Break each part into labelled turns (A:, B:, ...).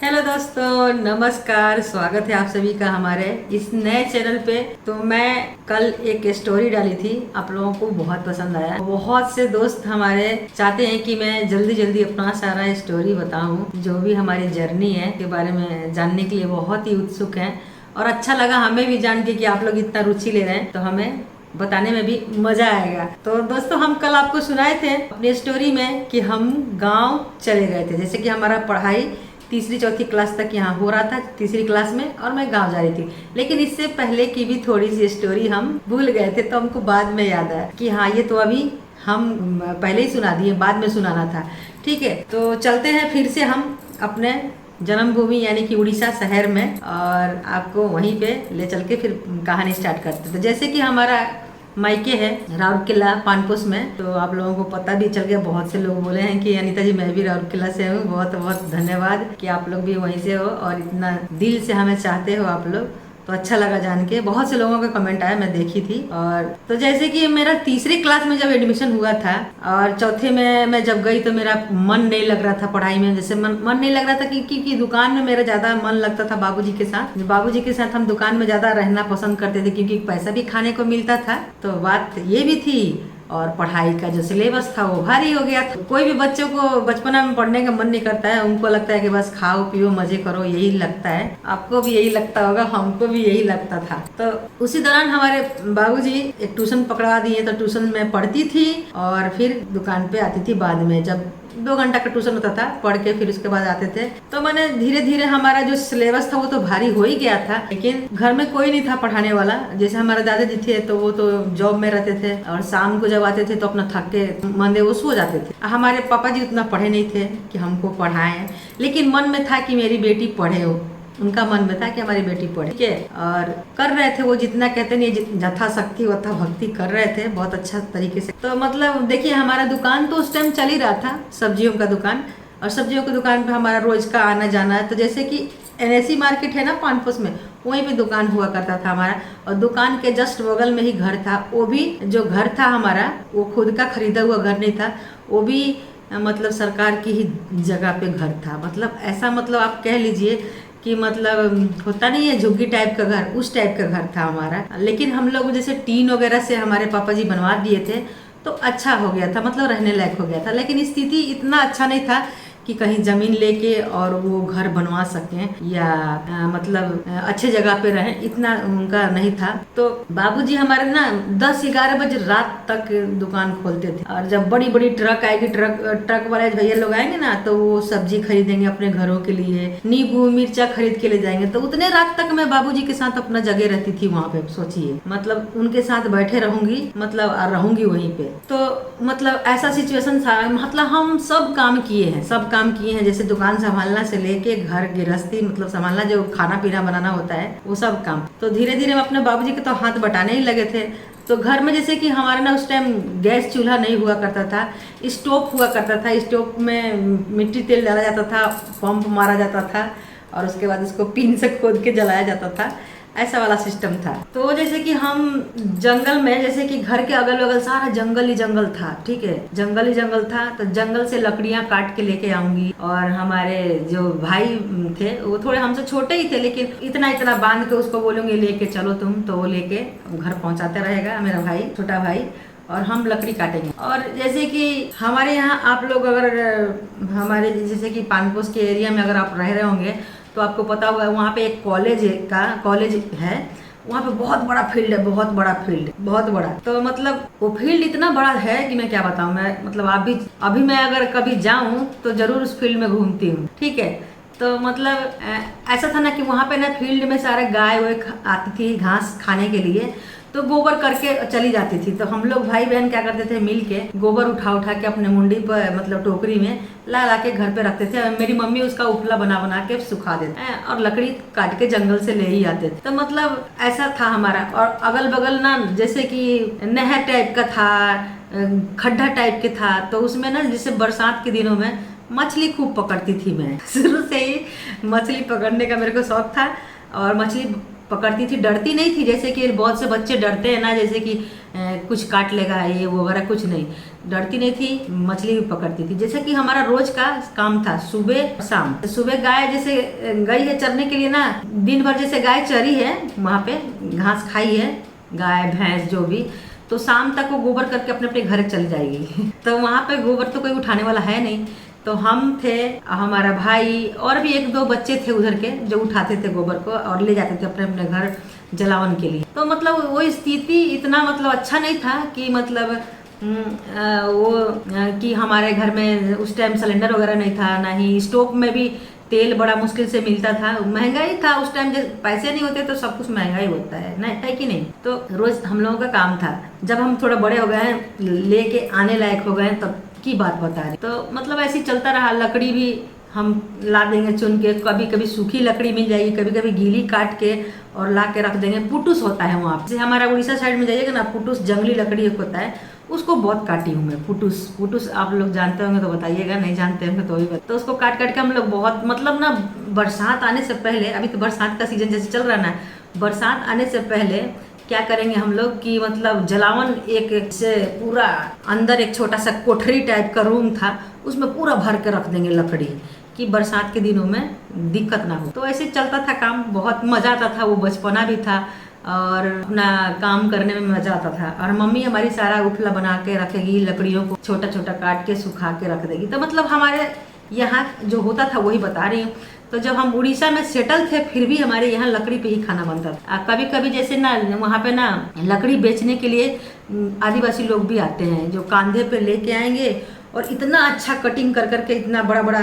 A: Hello दोस्तों, नमस्कार। स्वागत है आप सभी का हमारे इस नए चैनल पे। तो मैं कल एक स्टोरी डाली थी, आप लोगों को बहुत पसंद आया। बहुत से दोस्त हमारे चाहते हैं कि मैं जल्दी जल्दी अपना सारा स्टोरी बताऊं, जो भी हमारी जर्नी है के बारे में जानने के लिए बहुत ही उत्सुक हैं। और अच्छा लगा हमें भी जान के कि आप लोग इतना रुचि ले रहे हैं, तो हमें बताने में भी मजा आएगा। तो दोस्तों, हम कल आपको सुनाए थे अपनी स्टोरी में कि हम गांव चले गए थे। जैसे कि हमारा पढ़ाई तीसरी चौथी क्लास तक यहाँ हो रहा था, तीसरी क्लास में, और मैं गांव जा रही थी। लेकिन इससे पहले की भी थोड़ी सी स्टोरी हम भूल गए थे, तो हमको बाद में याद आया कि हाँ, ये तो अभी हम पहले ही सुना दिए, बाद में सुनाना था। ठीक है, तो चलते हैं फिर से हम अपने जन्मभूमि यानी कि उड़ीसा शहर में, और आपको वहीं पे ले चल के फिर कहानी स्टार्ट करते थे। जैसे कि हमारा मायके है राउरकेला पानपोस में, तो आप लोगों को पता भी चल गया। बहुत से लोग बोले हैं कि अनीता जी, मैं भी राउरकेला से हूँ। बहुत बहुत धन्यवाद कि आप लोग भी वहीं से हो और इतना दिल से हमें चाहते हो आप लोग। तो अच्छा लगा जान के, बहुत से लोगों का कमेंट आया, मैं देखी थी। और तो जैसे कि मेरा तीसरी क्लास में जब एडमिशन हुआ था और चौथे में मैं जब गई, तो मेरा मन नहीं लग रहा था पढ़ाई में। जैसे मन नहीं लग रहा था क्योंकि दुकान में मेरा ज्यादा मन लगता था। बाबूजी के साथ हम दुकान में ज्यादा रहना पसंद करते थे, क्योंकि पैसा भी खाने को मिलता था। तो बात ये भी थी, और पढ़ाई का जो सिलेबस था वो भारी हो गया। तो कोई भी बच्चों को बचपना में पढ़ने का मन नहीं करता है, उनको लगता है कि बस खाओ पियो मजे करो, यही लगता है। आपको भी यही लगता होगा, हमको भी यही लगता था। तो उसी दौरान हमारे बाबूजी एक ट्यूशन पकड़ा दिए, तो ट्यूशन में पढ़ती थी और फिर दुकान पे आती थी बाद में। जब 2 घंटा का ट्यूशन होता था, पढ़ के फिर उसके बाद आते थे। तो मैंने धीरे धीरे, हमारा जो सिलेबस था वो तो भारी हो ही गया था, लेकिन घर में कोई नहीं था पढ़ाने वाला। जैसे हमारे दादाजी थे, तो वो तो जॉब में रहते थे, और शाम को जब आते थे तो अपना थक के मंदे वो सो जाते थे। हमारे पापा जी उतना पढ़े नहीं थे कि हमको पढ़ाएं, लेकिन मन में था कि मेरी बेटी पढ़े हो। उनका मन में था कि हमारी बेटी पढ़े, ठीक है। और कर रहे थे वो, जितना कहते नहीं, यथाशक्ति वथा भक्ति कर रहे थे, बहुत अच्छा तरीके से। तो मतलब देखिए, हमारा दुकान तो उस टाइम चल ही रहा था, सब्जियों का दुकान। और सब्जियों की दुकान पे हमारा रोज का आना जाना है। तो जैसे कि NSE मार्केट है ना पानपोस में, वहीं पे दुकान हुआ करता था हमारा। और दुकान के जस्ट बगल में ही घर था। वो भी जो घर था हमारा, वो खुद का खरीदा हुआ घर नहीं था, वो भी मतलब सरकार की ही जगह पे घर था। मतलब ऐसा, मतलब आप कह लीजिए कि मतलब होता नहीं है झुग्गी टाइप का घर, उस टाइप का घर था हमारा। लेकिन हम लोग जैसे टीन वगैरह से हमारे पापा जी बनवा दिए थे, तो अच्छा हो गया था, मतलब रहने लायक हो गया था। लेकिन स्थिति इतना अच्छा नहीं था कि कहीं जमीन लेके और वो घर बनवा सकें, या मतलब अच्छे जगह पे रहें, इतना उनका नहीं था। तो बाबूजी हमारे ना 10-11 बजे रात तक दुकान खोलते थे। और जब बड़ी बड़ी ट्रक आएगी, ट्रक वाले भैया लोग आएंगे ना, तो वो सब्जी खरीदेंगे अपने घरों के लिए, नींबू मिर्चा खरीद के ले जाएंगे। तो उतने रात तक मैं बाबूजी के साथ अपना जगह रहती थी वहाँ पे। सोचिए, मतलब उनके साथ बैठे रहूंगी, मतलब रहूंगी वहीं पे। तो मतलब ऐसा सिचुएशन था। मतलब हम सब काम किए हैं, जैसे दुकान संभालना से लेके घर गृहस्थी, मतलब संभालना, जो खाना पीना बनाना होता है, वो सब काम। तो धीरे धीरे हम अपने बाबूजी के तो हाथ बटाने ही लगे थे। तो घर में जैसे कि हमारे ना उस टाइम गैस चूल्हा नहीं हुआ करता था, स्टोव हुआ करता था। स्टोव में मिट्टी तेल डाला जाता था, पंप मारा जाता था, और उसके बाद उसको पिन से खोद के जलाया जाता था। ऐसा वाला सिस्टम था। तो जैसे कि हम जंगल में, जैसे कि घर के अगल बगल सारा जंगल ही जंगल था, ठीक है, जंगल ही जंगल था। तो जंगल से लकड़ियां काट के लेके आऊंगी। और हमारे जो भाई थे वो थोड़े हमसे छोटे ही थे, लेकिन इतना इतना बांध के उसको बोलूंगी लेके चलो तुम, तो वो लेके घर पहुंचाते रहेगा मेरा भाई, छोटा भाई, और हम लकड़ी काटेंगे। और जैसे कि हमारे यहाँ आप लोग अगर हमारे जैसे कि पानपोस के एरिया में अगर आप रह रहे होंगे, तो आपको पता होगा वहाँ पे एक कॉलेज है। वहाँ पे बहुत बड़ा फील्ड है, बहुत बड़ा। तो मतलब वो फील्ड इतना बड़ा है कि मैं क्या बताऊँ। मैं मतलब अभी मैं अगर कभी जाऊँ तो जरूर उस फील्ड में घूमती हूँ, ठीक है। तो मतलब ऐसा था ना कि वहाँ पे ना फील्ड में सारे गाय वाय आती थी घास खाने के लिए, तो गोबर करके चली जाती थी। तो हम लोग भाई बहन क्या करते थे, मिल के गोबर उठा के अपने मुंडी पर, मतलब टोकरी में ला के घर पे रखते थे। मेरी मम्मी उसका उपला बना के सुखा देते, और लकड़ी काट के जंगल से ले ही आते थे। तो मतलब ऐसा था हमारा। और अगल बगल ना जैसे कि नहर टाइप का था, खड्डा टाइप के था। तो उसमें ना जैसे बरसात के दिनों में मछली खूब पकड़ती थी मैं। शुरू से ही मछली पकड़ने का मेरे को शौक था, और मछली पकड़ती थी, डरती नहीं थी जैसे कि बहुत से बच्चे डरते हैं ना, जैसे कि कुछ काट लेगा ये वो वगैरह, कुछ नहीं, डरती नहीं थी, मछली भी पकड़ती थी। जैसे कि हमारा रोज का काम था सुबह शाम। सुबह गाय जैसे गई है चरने के लिए ना, दिन भर जैसे गाय चरी है वहाँ पे, घास खाई है गाय भैंस जो भी, तो शाम तक वो गोबर करके अपने अपने घर चली जाएगी तो वहाँ पे गोबर तो कोई उठाने वाला है नहीं, तो हम थे, हमारा भाई और भी एक दो बच्चे थे उधर के जो उठाते थे गोबर को और ले जाते थे अपने अपने घर जलावन के लिए। तो मतलब वो स्थिति इतना मतलब अच्छा नहीं था कि मतलब कि हमारे घर में उस टाइम सिलेंडर वगैरह नहीं था, ना ही स्टोव में भी तेल बड़ा मुश्किल से मिलता था, महंगाई था उस टाइम, जब पैसे नहीं होते तो सब कुछ महंगाई होता है ना, है कि नहीं। तो रोज हम लोगों का काम था। जब हम थोड़ा बड़े हो गए हैं, लेके आने लायक हो गए, तब की बात बता रही। तो मतलब ऐसे ही चलता रहा। लकड़ी भी हम ला देंगे चुन के, कभी कभी सूखी लकड़ी मिल जाएगी, कभी कभी गीली काट के और ला के रख देंगे। पुटुस होता है वहाँ पे, हमारा उड़ीसा साइड में जाइएगा ना, पुटुस जंगली लकड़ी एक होता है, उसको बहुत काटी हूँ मैं। पुटुस आप लोग जानते होंगे तो बताइएगा, नहीं जानते होंगे तो भी तो उसको काट काट के हम लोग बहुत मतलब ना, बरसात आने से पहले, अभी तो बरसात का सीजन जैसे चल रहा ना, बरसात आने से पहले क्या करेंगे हम लोग कि मतलब जलावन एक से पूरा अंदर एक छोटा सा कोठरी टाइप का रूम था, उसमें पूरा भर के रख देंगे लकड़ी कि बरसात के दिनों में दिक्कत ना हो। तो ऐसे चलता था काम, बहुत मजा आता था, वो बचपना भी था और अपना काम करने में मजा आता था। और मम्मी हमारी सारा उठला बना के रखेगी, लकड़ियों को छोटा छोटा काट के सुखा के रख देगी। तो मतलब हमारे यहाँ जो होता था वही बता रही हूँ। तो जब हम उड़ीसा में सेटल थे फिर भी हमारे यहाँ लकड़ी पे ही खाना बनता था। कभी कभी जैसे ना वहाँ पे ना लकड़ी बेचने के लिए आदिवासी लोग भी आते हैं, जो कांधे पे लेके आएंगे और इतना अच्छा कटिंग कर करके इतना बड़ा बड़ा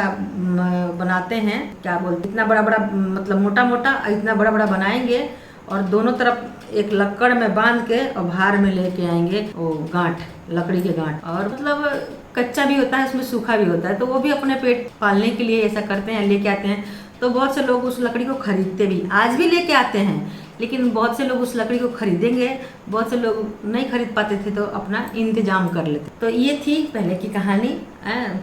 A: बनाते हैं, क्या बोलते, इतना बड़ा बड़ा मतलब मोटा मोटा इतना बड़ा बड़ा बनाएंगे और दोनों तरफ एक लक्कड़ में बांध के और भार में लेके आएंगे वो गांठ, लकड़ी के गांठ। और मतलब कच्चा भी होता है उसमें, सूखा भी होता है, तो वो भी अपने पेट पालने के लिए ऐसा करते हैं, लेके आते हैं। तो बहुत से लोग उस लकड़ी को खरीदते भी, आज भी लेके आते हैं, लेकिन बहुत से लोग उस लकड़ी को खरीदेंगे, बहुत से लोग नहीं खरीद पाते थे तो अपना इंतजाम कर लेते। तो ये थी पहले की कहानी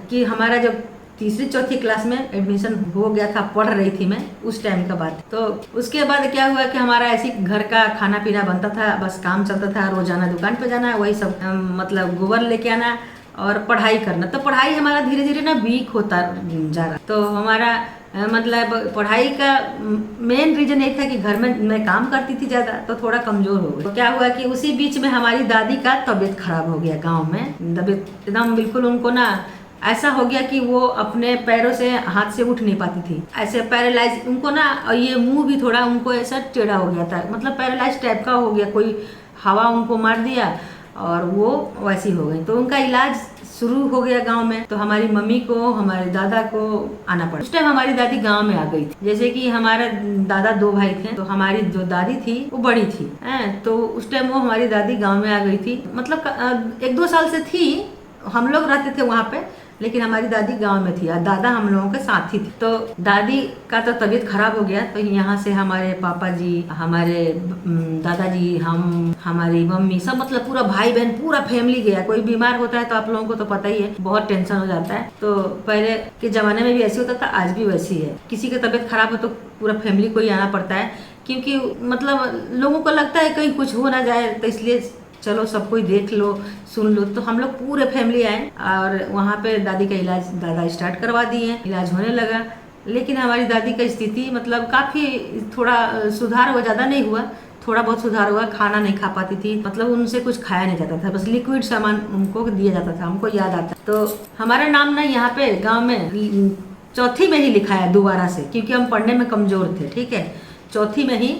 A: कि हमारा जब तीसरी चौथी क्लास में एडमिशन हो गया था, पढ़ रही थी मैं उस टाइम का बात। तो उसके बाद क्या हुआ कि हमारा ऐसी घर का खाना पीना बनता था, बस काम चलता था, रोजाना दुकान पे जाना, वही सब मतलब गोबर लेके आना और पढ़ाई करना। तो पढ़ाई हमारा धीरे धीरे ना वीक होता जा रहा। तो हमारा मतलब पढ़ाई का मेन रीजन यही था कि घर में मैं काम करती थी ज़्यादा, तो थोड़ा कमज़ोर हो गई। तो क्या हुआ कि उसी बीच में हमारी दादी का तबीयत खराब हो गया। गांव में तबीयत एकदम बिल्कुल, उनको ना ऐसा हो गया कि वो अपने पैरों से हाथ से उठ नहीं पाती थी, ऐसे पैरालाइज उनको ना, और ये मुंह भी थोड़ा उनको ऐसा टेढ़ा हो गया था, मतलब पैरालाइज टाइप का हो गया, कोई हवा उनको मार दिया और वो वैसी हो गई। तो उनका इलाज शुरू हो गया गांव में। तो हमारी मम्मी को, हमारे दादा को आना पड़ा। उस टाइम हमारी दादी गांव में आ गई थी। जैसे कि हमारा दादा दो भाई थे, तो हमारी जो दादी थी वो बड़ी थी, तो उस टाइम वो हमारी दादी गांव में आ गई थी। मतलब 1-2 साल से थी, हम लोग रहते थे वहाँ पे, लेकिन हमारी दादी गांव में थी और दादा हम लोगों के साथ ही थी। तो दादी का तो तबीयत खराब हो गया, तो यहाँ से हमारे पापा जी, हमारे दादाजी, हम, हमारी मम्मी, सब मतलब पूरा भाई बहन पूरा फैमिली गया। कोई बीमार होता है तो आप लोगों को तो पता ही है, बहुत टेंशन हो जाता है। तो पहले के जमाने में भी ऐसे होता था, आज भी वैसी है। किसी की तबीयत खराब हो तो पूरा फैमिली को ही आना पड़ता है, क्योंकि मतलब लोगों को लगता है कहीं कुछ हो ना जाए, तो इसलिए चलो सब कोई देख लो, सुन लो। तो हम लोग पूरे फैमिली आए और वहाँ पे दादी का इलाज दादा स्टार्ट करवा दिए, इलाज होने लगा। लेकिन हमारी दादी का स्थिति मतलब काफ़ी थोड़ा सुधार हुआ, ज़्यादा नहीं हुआ, थोड़ा बहुत सुधार हुआ। खाना नहीं खा पाती थी, मतलब उनसे कुछ खाया नहीं जाता था, बस लिक्विड सामान उनको दिया जाता था, हमको याद आता। तो हमारा नाम ना यहाँ पे गाँव में चौथी में ही लिखाया दोबारा से, क्योंकि हम पढ़ने में कमज़ोर थे, ठीक है, चौथी में ही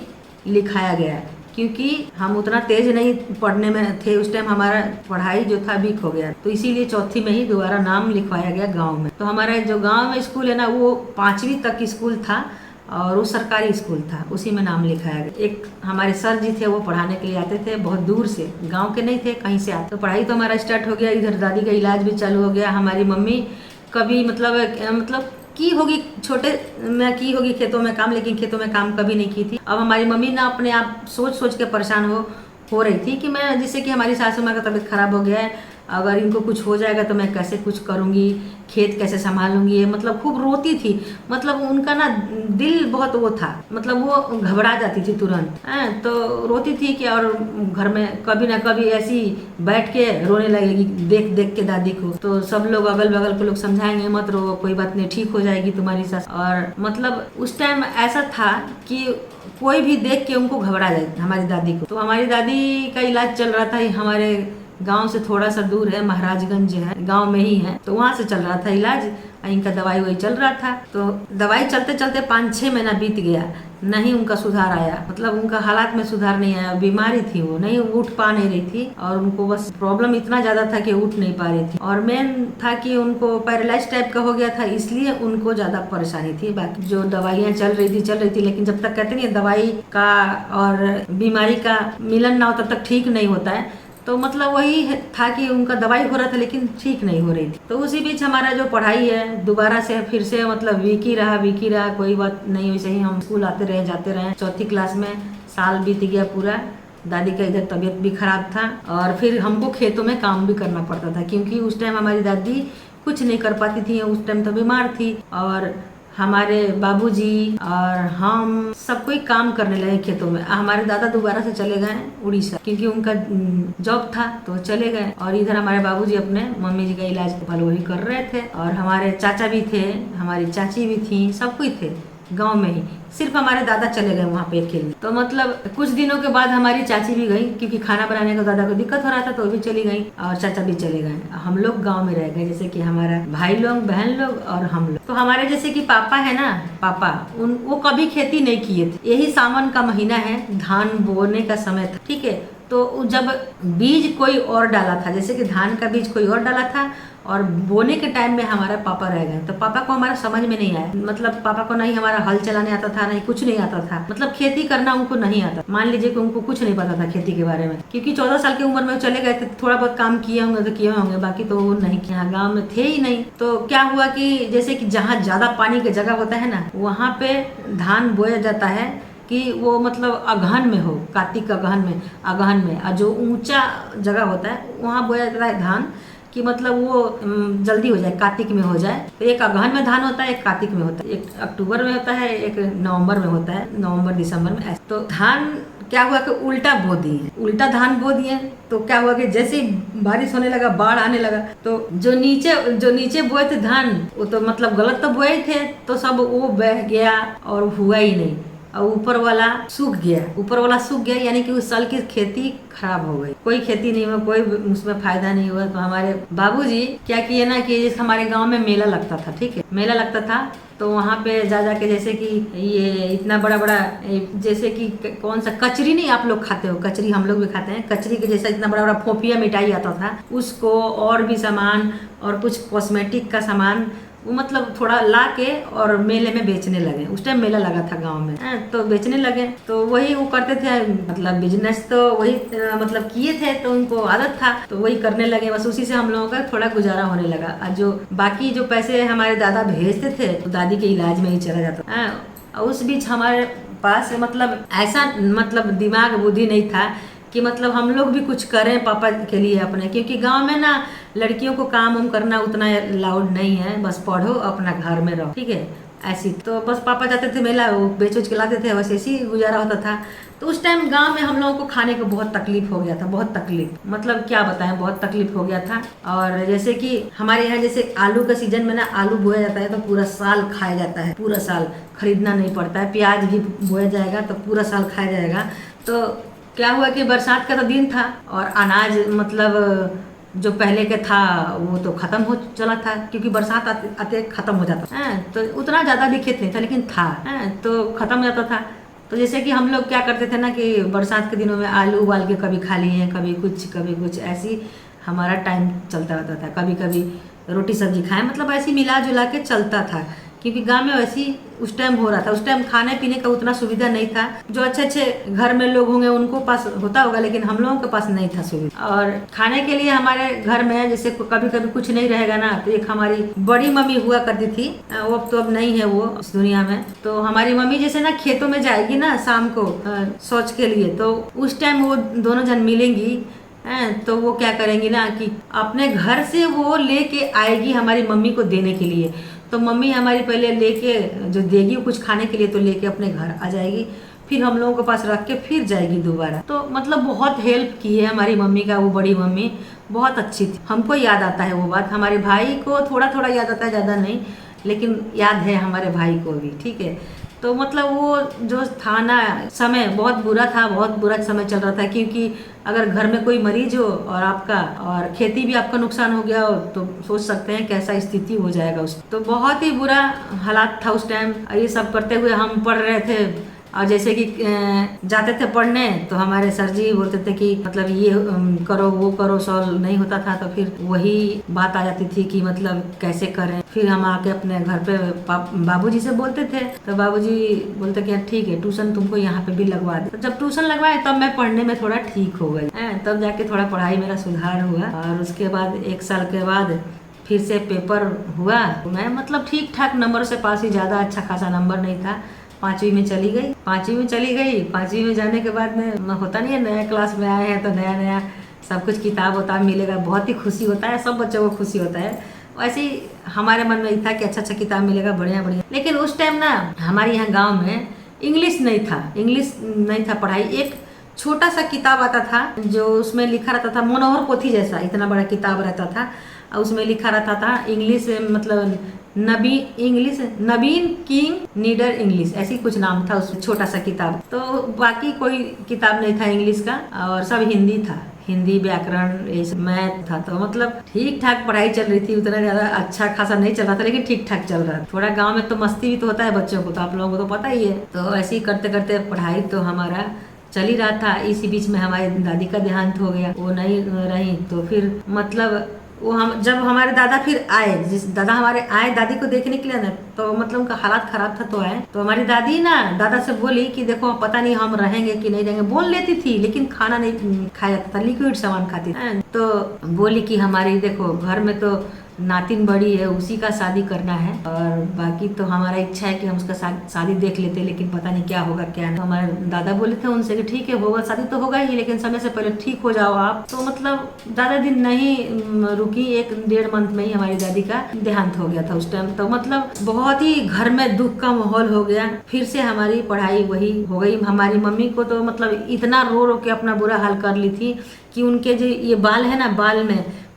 A: लिखाया गया, क्योंकि हम उतना तेज नहीं पढ़ने में थे उस टाइम, हमारा पढ़ाई जो था वीक हो गया, तो इसीलिए चौथी में ही दोबारा नाम लिखवाया गया गांव में। तो हमारा जो गांव में स्कूल है ना, वो 5वीं तक स्कूल था और वो सरकारी स्कूल था, उसी में नाम लिखाया गया। एक हमारे सर जी थे, वो पढ़ाने के लिए आते थे, बहुत दूर से, गाँव के नहीं थे, कहीं से आते। तो पढ़ाई तो हमारा स्टार्ट हो गया, इधर दादी का इलाज भी चालू हो गया। हमारी मम्मी कभी मतलब की होगी छोटे में, की होगी खेतों में काम, लेकिन खेतों में काम कभी नहीं की थी। अब हमारी मम्मी ना अपने आप सोच सोच के परेशान हो रही थी कि मैं, जिससे कि हमारी सासू माँ का तबीयत खराब हो गया है अगर इनको कुछ हो जाएगा तो मैं कैसे कुछ करूँगी, खेत कैसे संभालूंगी, ये मतलब खूब रोती थी। मतलब उनका ना दिल बहुत वो था, मतलब वो घबरा जाती थी तुरंत, तो रोती थी कि और घर में कभी ना कभी ऐसी बैठ के रोने लगेगी देख देख के दादी को। तो सब लोग अगल बगल के लोग समझाएंगे मत रो, कोई बात नहीं, ठीक हो जाएगी तुम्हारी सास। और मतलब उस टाइम ऐसा था कि कोई भी देख के उनको घबरा जाए हमारी दादी को। तो हमारी दादी का इलाज चल रहा था हमारे गांव से थोड़ा सा दूर है, महाराजगंज है, गांव में ही है, तो वहाँ से चल रहा था इलाज। इनका दवाई वही चल रहा था। तो दवाई चलते चलते 5-6 महीना बीत गया, नहीं उनका सुधार आया। मतलब उनका हालात में सुधार नहीं आया। बीमारी थी, वो नहीं उठ पा नहीं रही थी और उनको बस प्रॉब्लम इतना ज्यादा था कि उठ नहीं पा रही थी। और मेन था कि उनको पैरालाइज टाइप का हो गया था, इसलिए उनको ज्यादा परेशानी थी। बाकी जो दवाइयाँ चल रही थी, लेकिन जब तक कहते नहीं दवाई का और बीमारी का मिलन ना हो तब तक ठीक नहीं होता है। तो मतलब वही था कि उनका दवाई हो रहा था लेकिन ठीक नहीं हो रही थी। तो उसी बीच हमारा जो पढ़ाई है दोबारा से फिर से मतलब वीक ही रहा, कोई बात नहीं, वैसे ही हम स्कूल आते रहे जाते रहे। 4th क्लास में साल बीत गया पूरा। दादी का इधर तबीयत भी खराब था और फिर हमको खेतों में काम भी करना पड़ता था, क्योंकि उस टाइम हमारी दादी कुछ नहीं कर पाती थी, उस टाइम तो बीमार थी। और हमारे बाबूजी और हम सब कोई काम करने लगे खेतों में। हमारे दादा दोबारा से चले गए उड़ीसा, क्योंकि उनका जॉब था तो चले गए। और इधर हमारे बाबूजी अपने मम्मी जी का इलाज वही कर रहे थे। और हमारे चाचा भी थे, हमारी चाची भी थी, सब कोई थे गांव में ही। सिर्फ हमारे दादा चले गए वहाँ पे खेलने। तो मतलब कुछ दिनों के बाद हमारी चाची भी गई, क्योंकि खाना बनाने का दादा को दिक्कत हो रहा था, तो वो भी चली गई और चाचा भी चले गए। हम लोग गांव में रह गए, जैसे कि हमारा भाई लोग, बहन लोग और हम लोग। तो हमारे जैसे कि पापा है ना, पापा वो कभी खेती नहीं किए थे। यही सावन का महीना है, धान बोने का समय था, ठीक है। तो जब बीज कोई और डाला था, जैसे कि धान का बीज कोई और डाला था और बोने के टाइम में हमारा पापा रह गए। तो पापा को हमारा समझ में नहीं आया। मतलब पापा को नहीं हमारा हल चलाने आता था, नहीं कुछ नहीं आता था। मतलब खेती करना उनको नहीं आता। मान लीजिए कि उनको कुछ नहीं पता था खेती के बारे में, क्योंकि 14 साल की उम्र में चले गए थे। थोड़ा बहुत काम किए होंगे तो किए होंगे, बाकी तो वो नहीं किया, गाँव में थे ही नहीं। तो क्या हुआ कि जैसे कि जहाँ ज्यादा पानी की जगह होता है ना, वहाँ पे धान बोया जाता है कि वो मतलब अगहन में हो, कार्तिक अगहन में। और जो ऊंचा जगह होता है वहाँ बोया जाता है धान, कि मतलब वो जल्दी हो जाए, कार्तिक में हो जाए। तो एक अगहन में धान होता है, एक कार्तिक में होता है, एक अक्टूबर में होता है, एक नवंबर में होता है, नवंबर दिसंबर में। तो धान क्या हुआ कि उल्टा बो दिए, उल्टा धान बो दिए। तो क्या हुआ कि जैसे बारिश होने लगा, बाढ़ आने लगा, तो जो नीचे बोए थे धान, वो तो मतलब गलत तो बोए थे, तो सब वो बह गया और हुआ ही नहीं। और ऊपर वाला सूख गया, यानी कि उस साल की खेती खराब हो गई, कोई खेती नहीं हुआ, कोई उसमें फायदा नहीं हुआ। तो हमारे बाबूजी क्या किए ना कि जैसे हमारे गांव में मेला लगता था, ठीक है, मेला लगता था। तो वहाँ पे जा के जैसे कि ये इतना बड़ा जैसे कि कौन सा कचरी, नहीं आप लोग खाते हो कचरी, हम लोग भी खाते हैं। कचरी के जैसा इतना बड़ा फोफिया मिठाई आता था, उसको और भी सामान और कुछ कॉस्मेटिक का सामान वो मतलब थोड़ा ला के और मेले में बेचने लगे। उस टाइम मेला लगा था गांव में, तो बेचने लगे। तो वही वो करते थे, मतलब बिजनेस तो वही मतलब किए थे, तो उनको आदत था, तो वही करने लगे। बस उसी से हम लोगों का थोड़ा गुजारा होने लगा। और जो बाकी जो पैसे हमारे दादा भेजते थे तो दादी के इलाज में ही चला जाता। और उस बीच हमारे पास मतलब ऐसा मतलब दिमाग बुद्धि नहीं था कि मतलब हम लोग भी कुछ करें पापा के लिए अपने, क्योंकि गांव में ना लड़कियों को काम उम करना उतना लाउड नहीं है, बस पढ़ो अपना घर में रहो, ठीक है। ऐसी तो बस पापा जाते थे मेला, वो बेच के लाते थे, बस ऐसी गुजारा होता था। तो उस टाइम गांव में हम लोगों को खाने को बहुत तकलीफ हो गया था, बहुत तकलीफ, मतलब क्या बताएं, बहुत तकलीफ हो गया था। और जैसे कि हमारे यहाँ जैसे आलू का सीजन में ना आलू बोया जाता है तो पूरा साल खाया जाता है, पूरा साल खरीदना नहीं पड़ता है। प्याज भी बोया जाएगा तो पूरा साल खाया जाएगा। तो क्या हुआ कि बरसात का तो दिन था और अनाज मतलब जो पहले के था वो तो खत्म हो चला था, क्योंकि बरसात आते खत्म हो जाता है। तो उतना ज़्यादा भी खेत नहीं था, लेकिन था तो खत्म हो जाता था। तो जैसे कि हम लोग क्या करते थे ना कि बरसात के दिनों में आलू उबाल के कभी खा लिए, कभी कुछ ऐसी हमारा टाइम चलता रहता था। कभी कभी रोटी सब्जी खाएं, मतलब ऐसी मिला जुला के चलता था, क्योंकि गांव में वैसी उस टाइम हो रहा था। उस टाइम खाने पीने का उतना सुविधा नहीं था। जो अच्छे घर में लोग होंगे उनको पास होता होगा, लेकिन हम लोगों के पास नहीं था सुविधा। और खाने के लिए हमारे घर में जैसे कभी कभी कुछ नहीं रहेगा ना, तो एक हमारी बड़ी मम्मी हुआ करती थी, वो तो अब नहीं है वो इस दुनिया में। तो हमारी मम्मी जैसे ना खेतों में जाएगी ना शाम को शौच के लिए, तो उस टाइम वो दोनों जन मिलेंगी हैं, तो वो क्या करेंगी ना कि अपने घर से वो लेके आएगी हमारी मम्मी को देने के लिए। तो मम्मी हमारी पहले लेके जो देगी कुछ खाने के लिए, तो लेके अपने घर आ जाएगी, फिर हम लोगों के पास रख के फिर जाएगी दोबारा। तो मतलब बहुत हेल्प की है हमारी मम्मी का, वो बड़ी मम्मी बहुत अच्छी थी। हमको याद आता है वो बात, हमारे भाई को थोड़ा थोड़ा याद आता है, ज़्यादा नहीं, लेकिन याद है हमारे भाई को भी। ठीक है, तो मतलब वो जो था ना समय बहुत बुरा था, बहुत बुरा समय चल रहा था, क्योंकि अगर घर में कोई मरीज हो और आपका और खेती भी आपका नुकसान हो गया हो, तो सोच सकते हैं कैसा स्थिति हो जाएगा उस। तो बहुत ही बुरा हालात था उस टाइम। ये सब करते हुए हम पढ़ रहे थे, और जैसे कि जाते थे पढ़ने तो हमारे सर जी बोलते थे कि मतलब ये करो वो करो, सॉल्व नहीं होता था तो फिर वही बात आ जाती थी कि मतलब कैसे करें। फिर हम आके अपने घर पे बाबूजी से बोलते थे, तो बाबूजी बोलते कि ठीक है ट्यूशन तुमको यहाँ पे भी लगवा दे। तो जब ट्यूशन लगवाए तब मैं पढ़ने में थोड़ा ठीक हो गई, तब जाके थोड़ा पढ़ाई मेरा सुधार हुआ। और उसके बाद 1 साल के बाद फिर से पेपर हुआ, मैं मतलब ठीक ठाक नंबर से पास ही, ज़्यादा अच्छा खासा नंबर नहीं था। 5वीं में चली गई। 5वीं में जाने के बाद में होता नहीं है, नया क्लास में आए हैं तो नया नया सब कुछ किताब उताब मिलेगा, बहुत ही खुशी होता है, सब बच्चों को खुशी होता है। वैसे ही हमारे मन में था कि अच्छा अच्छा किताब मिलेगा, बढ़िया बढ़िया। लेकिन उस टाइम ना हमारे यहाँ गाँव में इंग्लिश नहीं था पढ़ाई। एक छोटा सा किताब आता था जो उसमें लिखा रहता था, मनोहर पोथी जैसा इतना बड़ा किताब रहता था, उसमें लिखा रहता था इंग्लिश, मतलब नवीन किंग नीडर इंग्लिश, ऐसी कुछ नाम था उस छोटा सा किताब। तो बाकी कोई किताब नहीं था इंग्लिश का, और सब हिंदी था, हिंदी व्याकरण, मैथ था। तो मतलब ठीक ठाक पढ़ाई चल रही थी, उतना ज्यादा अच्छा खासा नहीं चल रहा था, लेकिन ठीक ठाक चल रहा था। थोड़ा गांव में तो मस्ती भी तो होता है बच्चों को, तो आप लोगों को तो पता ही है। तो ऐसे ही करते करते पढ़ाई तो हमारा चल ही रहा था। इसी बीच में हमारी दादी का देहांत हो गया, वो नहीं रही। तो फिर मतलब वो हम जब हमारे दादा फिर आए, जिस दादा हमारे आए दादी को देखने के लिए ना, तो मतलब उनका हालात खराब था तो आए। तो हमारी दादी ना दादा से बोली कि देखो पता नहीं हम रहेंगे कि नहीं रहेंगे, बोल लेती थी लेकिन खाना नहीं खाया जाता था, लिक्विड सामान खाती थी। तो बोली कि हमारी देखो घर में तो नातिन बड़ी है, उसी का शादी करना है, और बाकी तो हमारा इच्छा है कि हम उसका शादी देख लेते, लेकिन पता नहीं क्या होगा क्या नहीं। तो हमारे दादा बोले थे उनसे कि ठीक है होगा, शादी तो होगा ही, लेकिन समय से पहले ठीक हो जाओ आप। तो मतलब ज़्यादा दिन नहीं रुकी, 1-1.5 मंथ में ही हमारी दादी का देहांत हो गया था उस टाइम। तो मतलब बहुत ही घर में दुख का माहौल हो गया। फिर से हमारी पढ़ाई वही हो गई। हमारी मम्मी को तो मतलब इतना रो रो के अपना बुरा हाल कर ली थी कि उनके जो ये बाल है ना,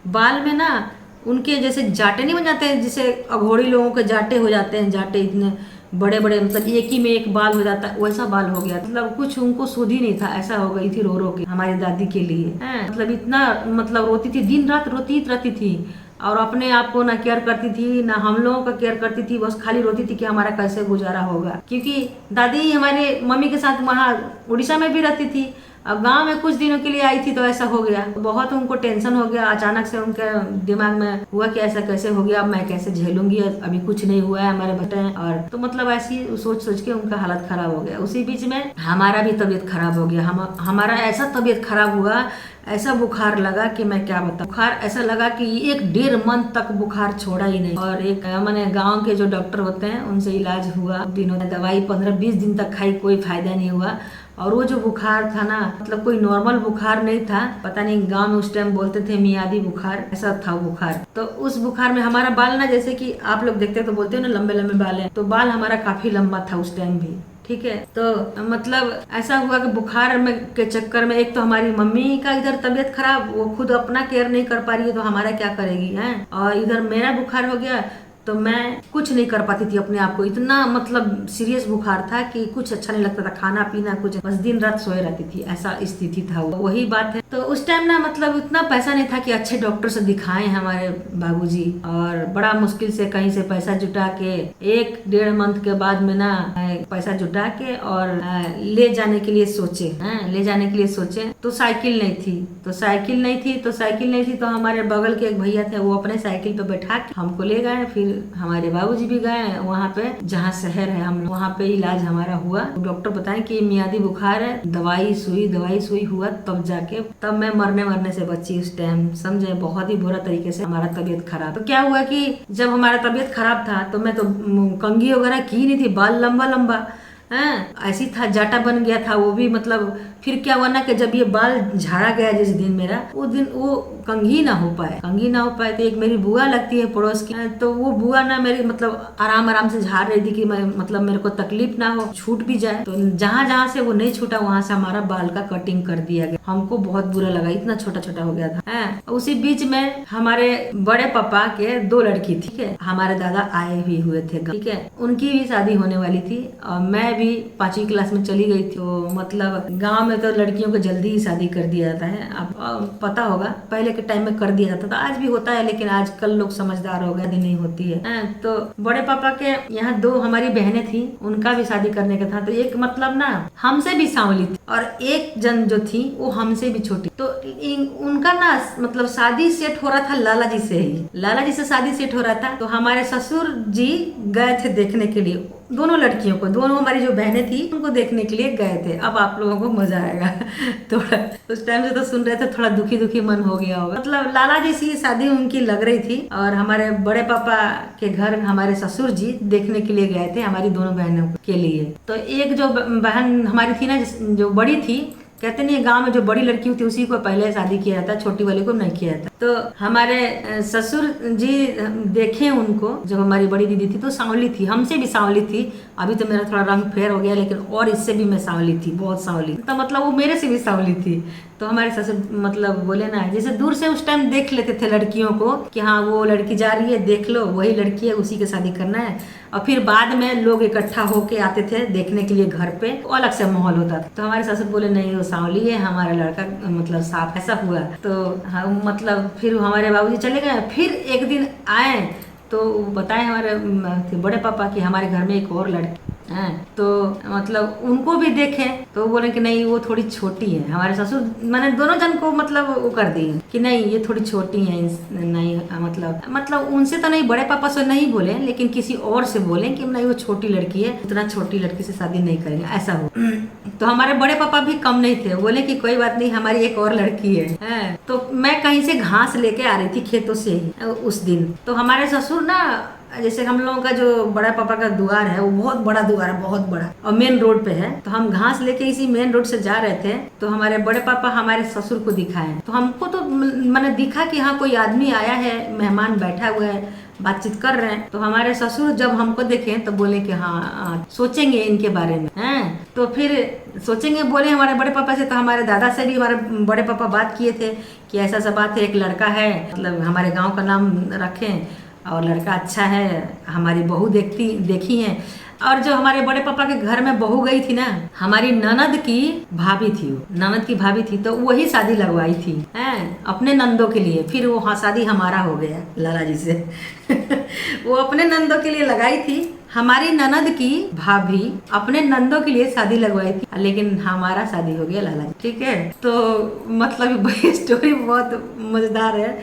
A: बाल में ना उनके जैसे जाटे नहीं बन जाते हैं, जैसे अघोड़ी लोगों के जाटे हो जाते हैं, जाटे इतने बड़े बड़े, मतलब एक ही में एक बाल हो जाता है, वैसा बाल हो गया। मतलब कुछ उनको सुध ही नहीं था, ऐसा हो गई थी रो रो के हमारी दादी के लिए। मतलब इतना मतलब रोती थी, दिन रात रोती रहती थी, और अपने आप को ना केयर करती थी ना हम लोगों का केयर करती थी, बस खाली रोती थी कि हमारा कैसे गुजारा होगा। क्योंकि दादी हमारे मम्मी के साथ वहाँ उड़ीसा में भी रहती थी, अब गांव में कुछ दिनों के लिए आई थी तो ऐसा हो गया। बहुत उनको टेंशन हो गया, अचानक से उनके दिमाग में हुआ कि ऐसा कैसे हो गया, अब मैं कैसे झेलूंगी, अभी कुछ नहीं हुआ है हमारे बच्चे। और तो मतलब ऐसी सोच सोच के उनका हालत खराब हो गया। उसी बीच में हमारा भी तबीयत खराब हो गया। हमारा ऐसा तबीयत खराब हुआ, ऐसा बुखार लगा कि मैं क्या बताऊं। बुखार ऐसा लगा कि 1-1.5 मंथ तक बुखार छोड़ा ही नहीं। और एक मैंने गांव के जो डॉक्टर होते हैं उनसे इलाज हुआ, दिनों दवाई 15-20 दिन तक खाई, कोई फायदा नहीं हुआ। और वो जो बुखार था ना, मतलब कोई नॉर्मल बुखार नहीं था, पता नहीं गांव में उस टाइम बोलते थे मियादी बुखार, ऐसा था बुखार। तो उस बुखार में हमारा बाल ना, जैसे कि आप लोग देखते तो बोलते हो ना लंबे लंबे बाल है, तो बाल हमारा काफी लंबा था उस टाइम भी। ठीक है, तो मतलब ऐसा हुआ कि बुखार में के चक्कर में एक तो हमारी मम्मी का इधर तबीयत खराब, वो खुद अपना केयर नहीं कर पा रही है, तो हमारा क्या करेगी है। और इधर मेरा बुखार हो गया, तो मैं कुछ नहीं कर पाती थी अपने आप को, इतना मतलब सीरियस बुखार था कि कुछ अच्छा नहीं लगता था, खाना पीना कुछ, बस दिन रात सोए रहती थी, ऐसा स्थिति था। वही बात है। तो उस टाइम ना मतलब इतना पैसा नहीं था कि अच्छे डॉक्टर से दिखाएं हमारे बाबूजी, और बड़ा मुश्किल से कहीं से पैसा जुटा के 1-1.5 मंथ के बाद में ना पैसा जुटा के और ले जाने के लिए सोचे। तो साइकिल नहीं थी तो हमारे बगल के एक भैया थे, वो अपने साइकिल पे बैठा के हमको ले गए। फिर हमारे बाबूजी भी गए वहाँ पे जहाँ शहर है, हम वहाँ पे इलाज हमारा हुआ। डॉक्टर बताए कि मियादी बुखार है, दवाई सुई हुआ, तब मैं मरने से बची उस टाइम, समझे। बहुत ही बुरा तरीके से हमारा तबीयत खराब। तो क्या हुआ कि जब हमारा तबीयत खराब था तो मैं तो कंघी वगैरह की नहीं थी, बाल लंबा हैं, ऐसी था, जाटा बन गया था वो भी। मतलब फिर क्या हुआ ना कि जब ये बाल झाड़ा गया जिस दिन मेरा, वो दिन वो कंघी ना हो पाए, तो एक मेरी बुआ लगती है पड़ोस की, तो वो बुआ ना मेरी मतलब आराम आराम से झाड़ रही थी कि मैं मतलब मेरे को तकलीफ ना हो, छूट भी जाए। तो जहाँ जहाँ से वो नहीं छूटा वहां से हमारा बाल का कटिंग कर दिया गया। हमको बहुत बुरा लगा, इतना छोटा छोटा हो गया था। है उसी बीच में हमारे बड़े पापा के 2 लड़की थी, ठीक है। हमारे दादा आए भी हुए थे, ठीक है। उनकी भी शादी होने वाली थी और मैं भी 5वीं क्लास में चली गई थी। तो मतलब गांव में तो लड़कियों को जल्दी ही शादी कर दिया जाता है। अब पता होगा पहले के टाइम में कर दिया जाता था, आज भी होता है, लेकिन आजकल लोग समझदार हो गए, नहीं होती है। तो बड़े पापा के यहाँ 2 हमारी बहनें थी, उनका भी शादी करने का था। तो एक मतलब ना हमसे भी सांवली थी और एक जन जो थी वो हमसे भी छोटी। तो उनका ना मतलब शादी सेट हो रहा था लाला जी से ही, लाला जी से शादी सेट हो रहा था। तो हमारे ससुर जी गए थे देखने के लिए दोनों लड़कियों को, दोनों हमारी जो बहनें थी उनको देखने के लिए गए थे। अब आप लोगों को मजा आएगा थोड़ा, उस टाइम से तो सुन रहे थे, थोड़ा दुखी दुखी मन हो गया होगा। मतलब लाला जी सी शादी उनकी लग रही थी और हमारे बड़े पापा के घर हमारे ससुर जी देखने के लिए गए थे हमारी दोनों बहनों के लिए। तो एक जो बहन हमारी थी ना, जो बड़ी थी, कहते नहीं गांव में जो बड़ी लड़की होती उसी को पहले शादी किया जाता, छोटी वाली को नहीं किया जाता। तो हमारे ससुर जी देखे उनको, जब हमारी बड़ी दीदी थी तो सांवली थी, हमसे भी सांवली थी। अभी तो मेरा थोड़ा रंग फेर हो गया, लेकिन और इससे भी मैं सांवली थी, बहुत सांवली। तो मतलब वो मेरे से भी सांवली थी। तो हमारे ससुर मतलब बोले ना, जैसे दूर से उस टाइम देख लेते थे लड़कियों को कि हाँ वो लड़की जा रही है, देख लो वही लड़की है, उसी के शादी करना है। और फिर बाद में लोग इकट्ठा होके आते थे देखने के लिए घर पे, तो अलग से माहौल होता था। तो हमारे ससुर बोले नहीं वो सांवली है, हमारा लड़का मतलब साफ। ऐसा हुआ। तो हम मतलब फिर हमारे बाबूजी चले गए। फिर एक दिन आए तो बताए हमारे बड़े पापा कि हमारे घर में एक और लड़की है। तो मतलब उनको भी देखे तो बोले कि नहीं वो थोड़ी छोटी है। हमारे ससुर मैंने दोनों जन को मतलब वो कर दिए कि नहीं ये थोड़ी छोटी है, नहीं मतलब उनसे तो नहीं, बड़े पापा से नहीं बोले, लेकिन किसी और से बोले कि नहीं वो छोटी लड़की है, उतना छोटी लड़की से शादी नहीं करेंगे, ऐसा हो। तो हमारे बड़े पापा भी कम नहीं थे, बोले कि कोई बात नहीं हमारी एक और लड़की है। तो मैं कहीं से घास लेके आ रही थी खेतों से ही उस दिन। तो हमारे ससुर ना, जैसे हम लोगों का जो बड़ा पापा का द्वार है वो बहुत बड़ा द्वार है, बहुत बड़ा, और मेन रोड पे है। तो हम घास लेके इसी मेन रोड से जा रहे थे। तो हमारे बड़े पापा हमारे ससुर को दिखाए। तो हमको तो मैंने दिखा कि हाँ कोई आदमी आया है, मेहमान बैठा हुआ है, बातचीत कर रहे हैं। तो हमारे ससुर जब हमको देखे तो बोले कि हाँ सोचेंगे इनके बारे में हैं। तो फिर सोचेंगे बोले हमारे बड़े पापा से। तो हमारे दादा से भी हमारे बड़े पापा बात किए थे कि ऐसा सब बात है, एक लड़का है, मतलब हमारे गाँव का नाम रखें और लड़का अच्छा है, हमारी बहू देखी है। और जो हमारे बड़े पापा के घर में बहू गई थी ना, हमारी ननद की भाभी थी, वो ननद की भाभी थी। तो वही शादी लगवाई थी हैं अपने नंदों के लिए। फिर वो शादी हमारा हो गया लाला जी से वो अपने नंदों के लिए लगाई थी, हमारी ननद की भाभी अपने नंदों के लिए शादी लगवाई थी, लेकिन हमारा शादी हो गया लाला जी, ठीक है। तो मतलब स्टोरी बहुत मजेदार है।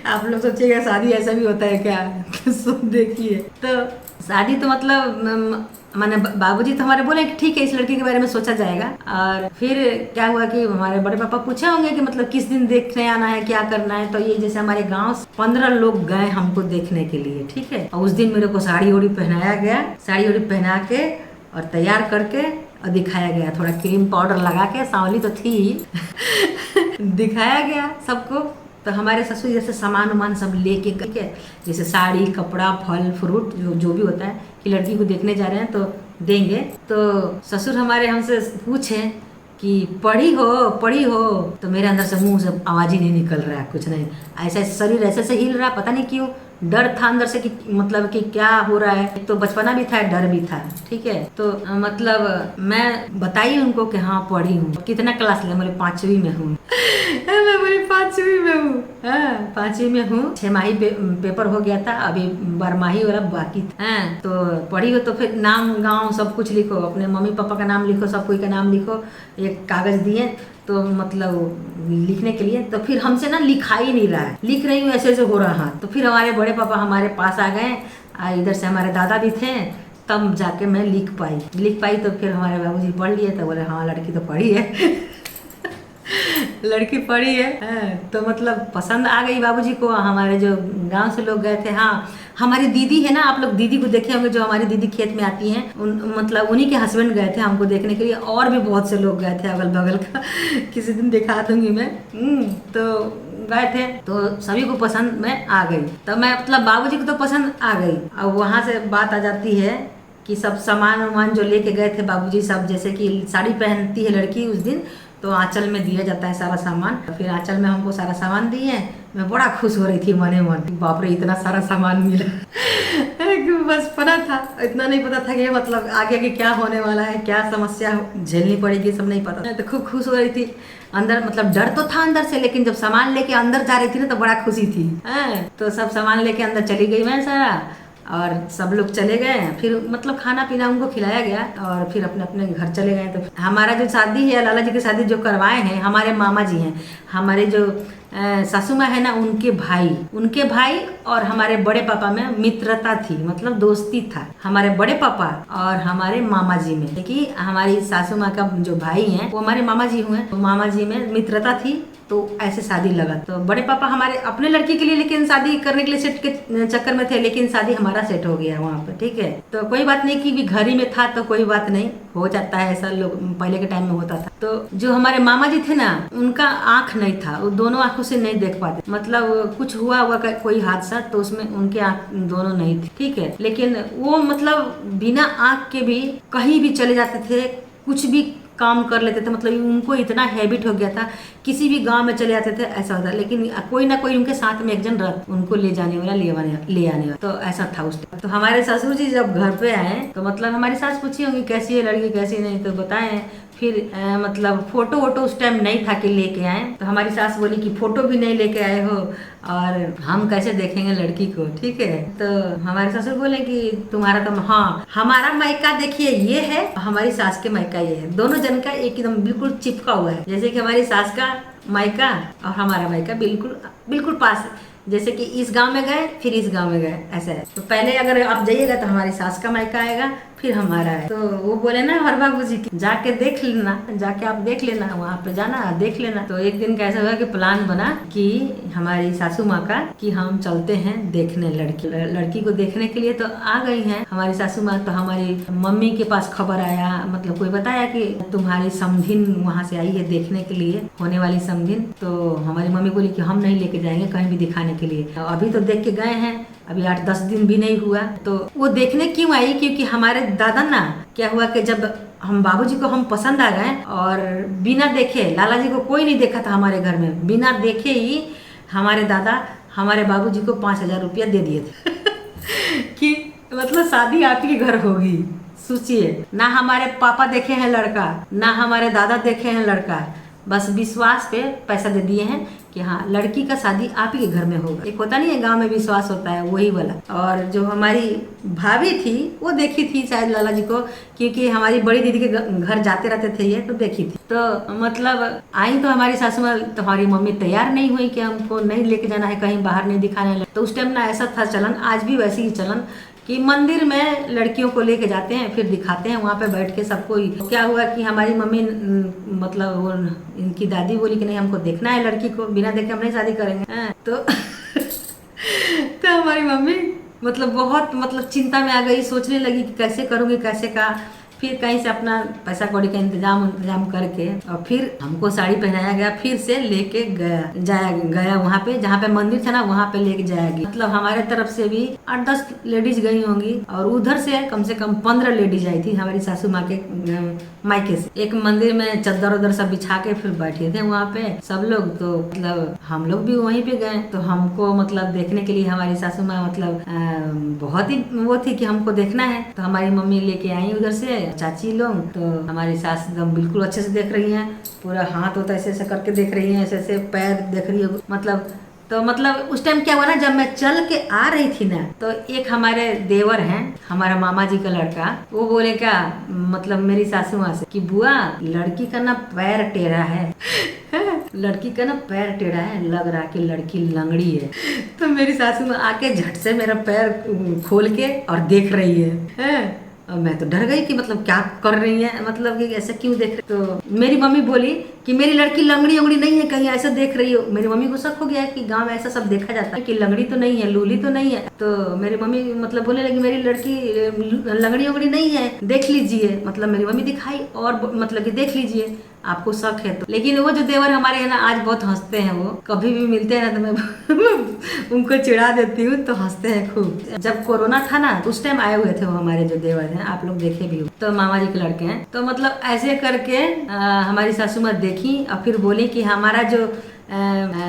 A: आप लोग सोचिएगा शादी ऐसा भी होता है क्या सुन देखिए। तो शादी तो मतलब मैंने बाबूजी तो हमारे बोले कि ठीक है इस लड़की के बारे में सोचा जाएगा। और फिर क्या हुआ कि हमारे बड़े पापा पूछे होंगे कि मतलब किस दिन देखने आना है, क्या करना है। तो ये जैसे हमारे गांव 15 लोग गए हमको देखने के लिए, ठीक है। और उस दिन मेरे को साड़ी ओड़ी पहनाया गया, साड़ी ओड़ी पहना के और तैयार करके और दिखाया गया, थोड़ा क्रीम पाउडर लगा के, सांवली तो थी दिखाया गया सबको। तो हमारे ससुर जैसे सामान वामान सब लेके गए, जैसे साड़ी, कपड़ा, फल फ्रूट, जो भी होता है कि लड़की को देखने जा रहे हैं तो देंगे। तो ससुर हमारे हमसे पूछे कि पढ़ी हो। तो मेरे अंदर से मुंह से आवाज ही नहीं निकल रहा है, कुछ नहीं, ऐसा शरीर ऐसे हिल रहा, पता नहीं क्यों। डर था अंदर से कि मतलब कि क्या हो रहा है। तो बचपना भी था, डर भी था, ठीक है। तो मतलब मैं बताई उनको कि हाँ पढ़ी हूँ। कितना क्लास ले, बोले 5वीं में हूँ मैं बोली 5वीं में हूँ, हाँ 5वीं में हूँ। 6माही पेपर हो गया था, अभी 12माही वाला बाकी था। तो पढ़ी हो तो फिर नाम गाँव सब कुछ लिखो, अपने मम्मी पापा का नाम लिखो, सब कोई का नाम लिखो। एक कागज दिए तो मतलब लिखने के लिए। तो फिर हमसे ना लिखा ही नहीं रहा है, लिख रही हूँ ऐसे हो रहा। तो फिर हमारे बड़े पापा हमारे पास आ गए, इधर से हमारे दादा भी थे, तब जाके मैं लिख पाई। तो फिर हमारे बाबूजी पढ़ लिए, तो बोले हाँ लड़की तो पढ़ी है लड़की पढ़ी है। तो मतलब पसंद आ गई बाबूजी को। हमारे जो गांव से लोग गए थे, हाँ हमारी दीदी है ना, आप लोग दीदी को देखे होंगे, जो हमारी दीदी खेत में आती हैं, मतलब उन्हीं के हस्बैंड गए थे हमको देखने के लिए, और भी बहुत से लोग गए थे अगल बगल का किसी दिन दिखा दूंगी मैं। तो गए थे तो सभी को पसंद में आ गई। तो मैं मतलब बाबूजी को तो पसंद आ गई। अब वहाँ से बात आ जाती है कि सब सामान वामान जो लेके गए थे बाबूजी, सब जैसे कि साड़ी पहनती है लड़की उस दिन, तो आंचल में दिया जाता है सारा सामान। फिर आंचल में हमको सारा सामान दिए। मैं बड़ा खुश हो रही थी मने मन, बाप रे इतना सारा सामान मिला बस पता था, इतना नहीं पता था कि मतलब आगे आगे क्या होने वाला है, क्या समस्या झेलनी पड़ेगी, सब नहीं पता। तो खूब खुश हो रही थी अंदर, मतलब डर तो था अंदर से, लेकिन जब सामान लेके अंदर जा रही थी ना तो बड़ा खुशी थी। तो सब सामान लेके अंदर चली गई मैं सारा, और सब लोग चले गए। फिर मतलब खाना पीना उनको खिलाया गया और फिर अपने अपने घर चले गए। तो हमारा जो शादी है, लाला जी की शादी जो करवाए हैं हमारे मामा जी हैं, हमारे जो सासू माँ है ना, उनके भाई और हमारे बड़े पापा में मित्रता थी, मतलब दोस्ती था हमारे बड़े पापा और हमारे मामा जी में। देखिए हमारी सासू माँ का जो भाई हैं वो हमारे मामा जी हुए, तो मामा जी में मित्रता थी, तो ऐसे शादी लगा। तो बड़े पापा हमारे अपने लड़की के लिए लेकिन शादी करने के लिए सेट के चक्कर में थे, लेकिन शादी हमारा सेट हो गया वहाँ पे, ठीक है। तो कोई बात नहीं कि भी घर ही में था, तो कोई बात नहीं, हो जाता है ऐसा, लोग पहले के टाइम में होता था। तो जो हमारे मामा जी थे ना, उनका आँख नहीं था, वो दोनों आँखों से नहीं देख पाते, मतलब कुछ हुआ कोई हादसा तो उसमें उनके आँख दोनों नहीं थी, ठीक है। लेकिन वो मतलब बिना आँख के भी कहीं भी चले जाते थे, कुछ भी काम कर लेते थे, मतलब उनको इतना हैबिट हो गया था, किसी भी गांव में चले जाते थे ऐसा होता, लेकिन कोई ना कोई उनके साथ में एक जन रह उनको ले जाने वाला, ले आने वाला, तो ऐसा था उस टाइम। तो हमारे ससुर जी जब घर पे आए तो मतलब हमारी सास पूछी होंगी कैसी है लड़की कैसी नहीं, तो बताएं। फिर मतलब फोटो वोटो उस टाइम नहीं था कि लेके आए, तो हमारी सास बोली कि फोटो भी नहीं लेके आए हो और हम कैसे देखेंगे लड़की को, ठीक है। तो हमारे ससुर बोले कि तुम्हारा तो, हाँ हमारा मायका देखिए ये है, हमारी सास के मायका ये है, दोनों जन का एकदम बिल्कुल चिपका हुआ है, जैसे कि हमारी सास का मायका और हमारा मायका बिल्कुल बिल्कुल पास है, जैसे कि इस गांव में गए फिर इस गांव में गए, ऐसा है। तो पहले अगर आप जाइएगा तो हमारी सास का मायका आएगा, फिर हमारा है। तो वो बोले ना हर बाबू जी की जाके देख लेना, जाके आप देख लेना, वहाँ पे जाना देख लेना। तो एक दिन कैसा हुआ कि प्लान बना कि हमारी सासू माँ का कि हम चलते हैं देखने लड़की को देखने के लिए। तो आ गई हैं हमारी सासू माँ। तो हमारी मम्मी के पास खबर आया, मतलब कोई बताया कि तुम्हारी समधिन वहाँ से आई है देखने के लिए, होने वाली समधिन। तो हमारी मम्मी बोली कि हम नहीं लेके जाएंगे कहीं भी दिखाने के लिए, अभी तो देख के गए हैं, अभी 8-10 दिन भी नहीं हुआ। तो वो देखने क्यों आई, क्योंकि हमारे दादा ना क्या हुआ कि जब हम बाबूजी को हम पसंद आ गए और बिना देखे, लाला जी को कोई नहीं देखा था हमारे घर में, बिना देखे ही हमारे दादा हमारे बाबूजी को 5,000 रुपया दे दिए थे कि मतलब शादी आप ही के घर होगी। सोचिए, ना हमारे पापा देखे हैं लड़का, ना हमारे दादा देखे हैं लड़का, बस विश्वास पे पैसा दे दिए हैं कि हाँ लड़की का शादी आप ही के घर में होगा। एक होता नहीं है गांव में विश्वास होता है, वही वाला। और जो हमारी भाभी थी वो देखी थी शायद लाला जी को, क्योंकि हमारी बड़ी दीदी के घर जाते रहते थे ये, तो देखी थी। तो मतलब आई तो हमारी सासू माँ, तो हमारी मम्मी तैयार नहीं हुई कि हमको नहीं लेके जाना है कहीं, बाहर नहीं दिखाने। तो उस टाइम ना ऐसा था चलन, आज भी वैसे ही चलन कि मंदिर में लड़कियों को लेके जाते हैं, फिर दिखाते हैं वहाँ पे बैठ के सबको। क्या हुआ कि हमारी मम्मी मतलब वो इनकी दादी बोली कि नहीं हमको देखना है लड़की को, बिना देखे हम नहीं शादी करेंगे। तो तो हमारी मम्मी मतलब बहुत मतलब चिंता में आ गई, सोचने लगी कि कैसे करूँगी कैसे का। फिर कहीं से अपना पैसा कौड़ी का इंतजाम करके और फिर हमको साड़ी पहनाया गया, फिर से लेके गया वहाँ पे जहाँ पे मंदिर था ना, वहाँ पे लेके जाया गया। मतलब हमारे तरफ से भी 8-10 लेडीज गई होंगी और उधर से कम 15 लेडीज आई थी हमारी सासू माँ के मायके से। एक मंदिर में चद्दर उधर सब बिछा के फिर बैठे थे वहाँ पे सब लोग। तो मतलब हम लोग भी वहीं पे गए, तो हमको मतलब देखने के लिए हमारी सासू माँ मतलब बहुत ही वो थी कि हमको देखना है। तो हमारी मम्मी लेके आई उधर से चाची लोग। तो हमारी सास एकदम बिल्कुल अच्छे से देख रही हैं, पूरा हाथ होता ऐसे ऐसे करके देख रही हैं, ऐसे ऐसे पैर देख रही है मतलब। तो मतलब उस टाइम क्या हुआ ना, जब मैं चल के आ रही थी ना, तो एक हमारे देवर हैं, हमारा मामा जी का लड़का, वो बोले क्या मतलब मेरी सासू माँ से कि बुआ लड़की का ना पैर टेढ़ा है लड़की का ना पैर टेढ़ा है, लग रहा कि लड़की लंगड़ी है। तो मेरी सासू माँ आके झट से मेरा पैर खोल के और देख रही है। और मैं तो डर गई कि मतलब क्या कर रही हैं, मतलब कि ऐसा क्यों देख रही। तो मेरी मम्मी बोली कि मेरी लड़की लंगड़ी उंगड़ी नहीं है, कहीं ऐसा देख रही हो। मेरी मम्मी को शक हो गया है कि गांव में ऐसा सब देखा जाता है कि लंगड़ी तो नहीं है, लूली तो नहीं है। तो मेरी मम्मी मतलब बोलने लगी मेरी लड़की लंगड़ी उंगड़ी नहीं है, देख लीजिए। मतलब मेरी मम्मी दिखाई और मतलब कि देख लीजिए आपको शक है तो। लेकिन वो जो देवर हमारे है ना, आज बहुत हंसते हैं। वो कभी भी मिलते हैं ना तो मैं उनको चिढ़ा देती हूँ तो हंसते हैं खूब। जब कोरोना था ना उस टाइम आए हुए थे वो हमारे जो देवर हैं, आप लोग देखे भी हो, तो मामा जी के लड़के हैं। तो मतलब ऐसे करके हमारी सासू माँ देखी और फिर बोली कि हमारा जो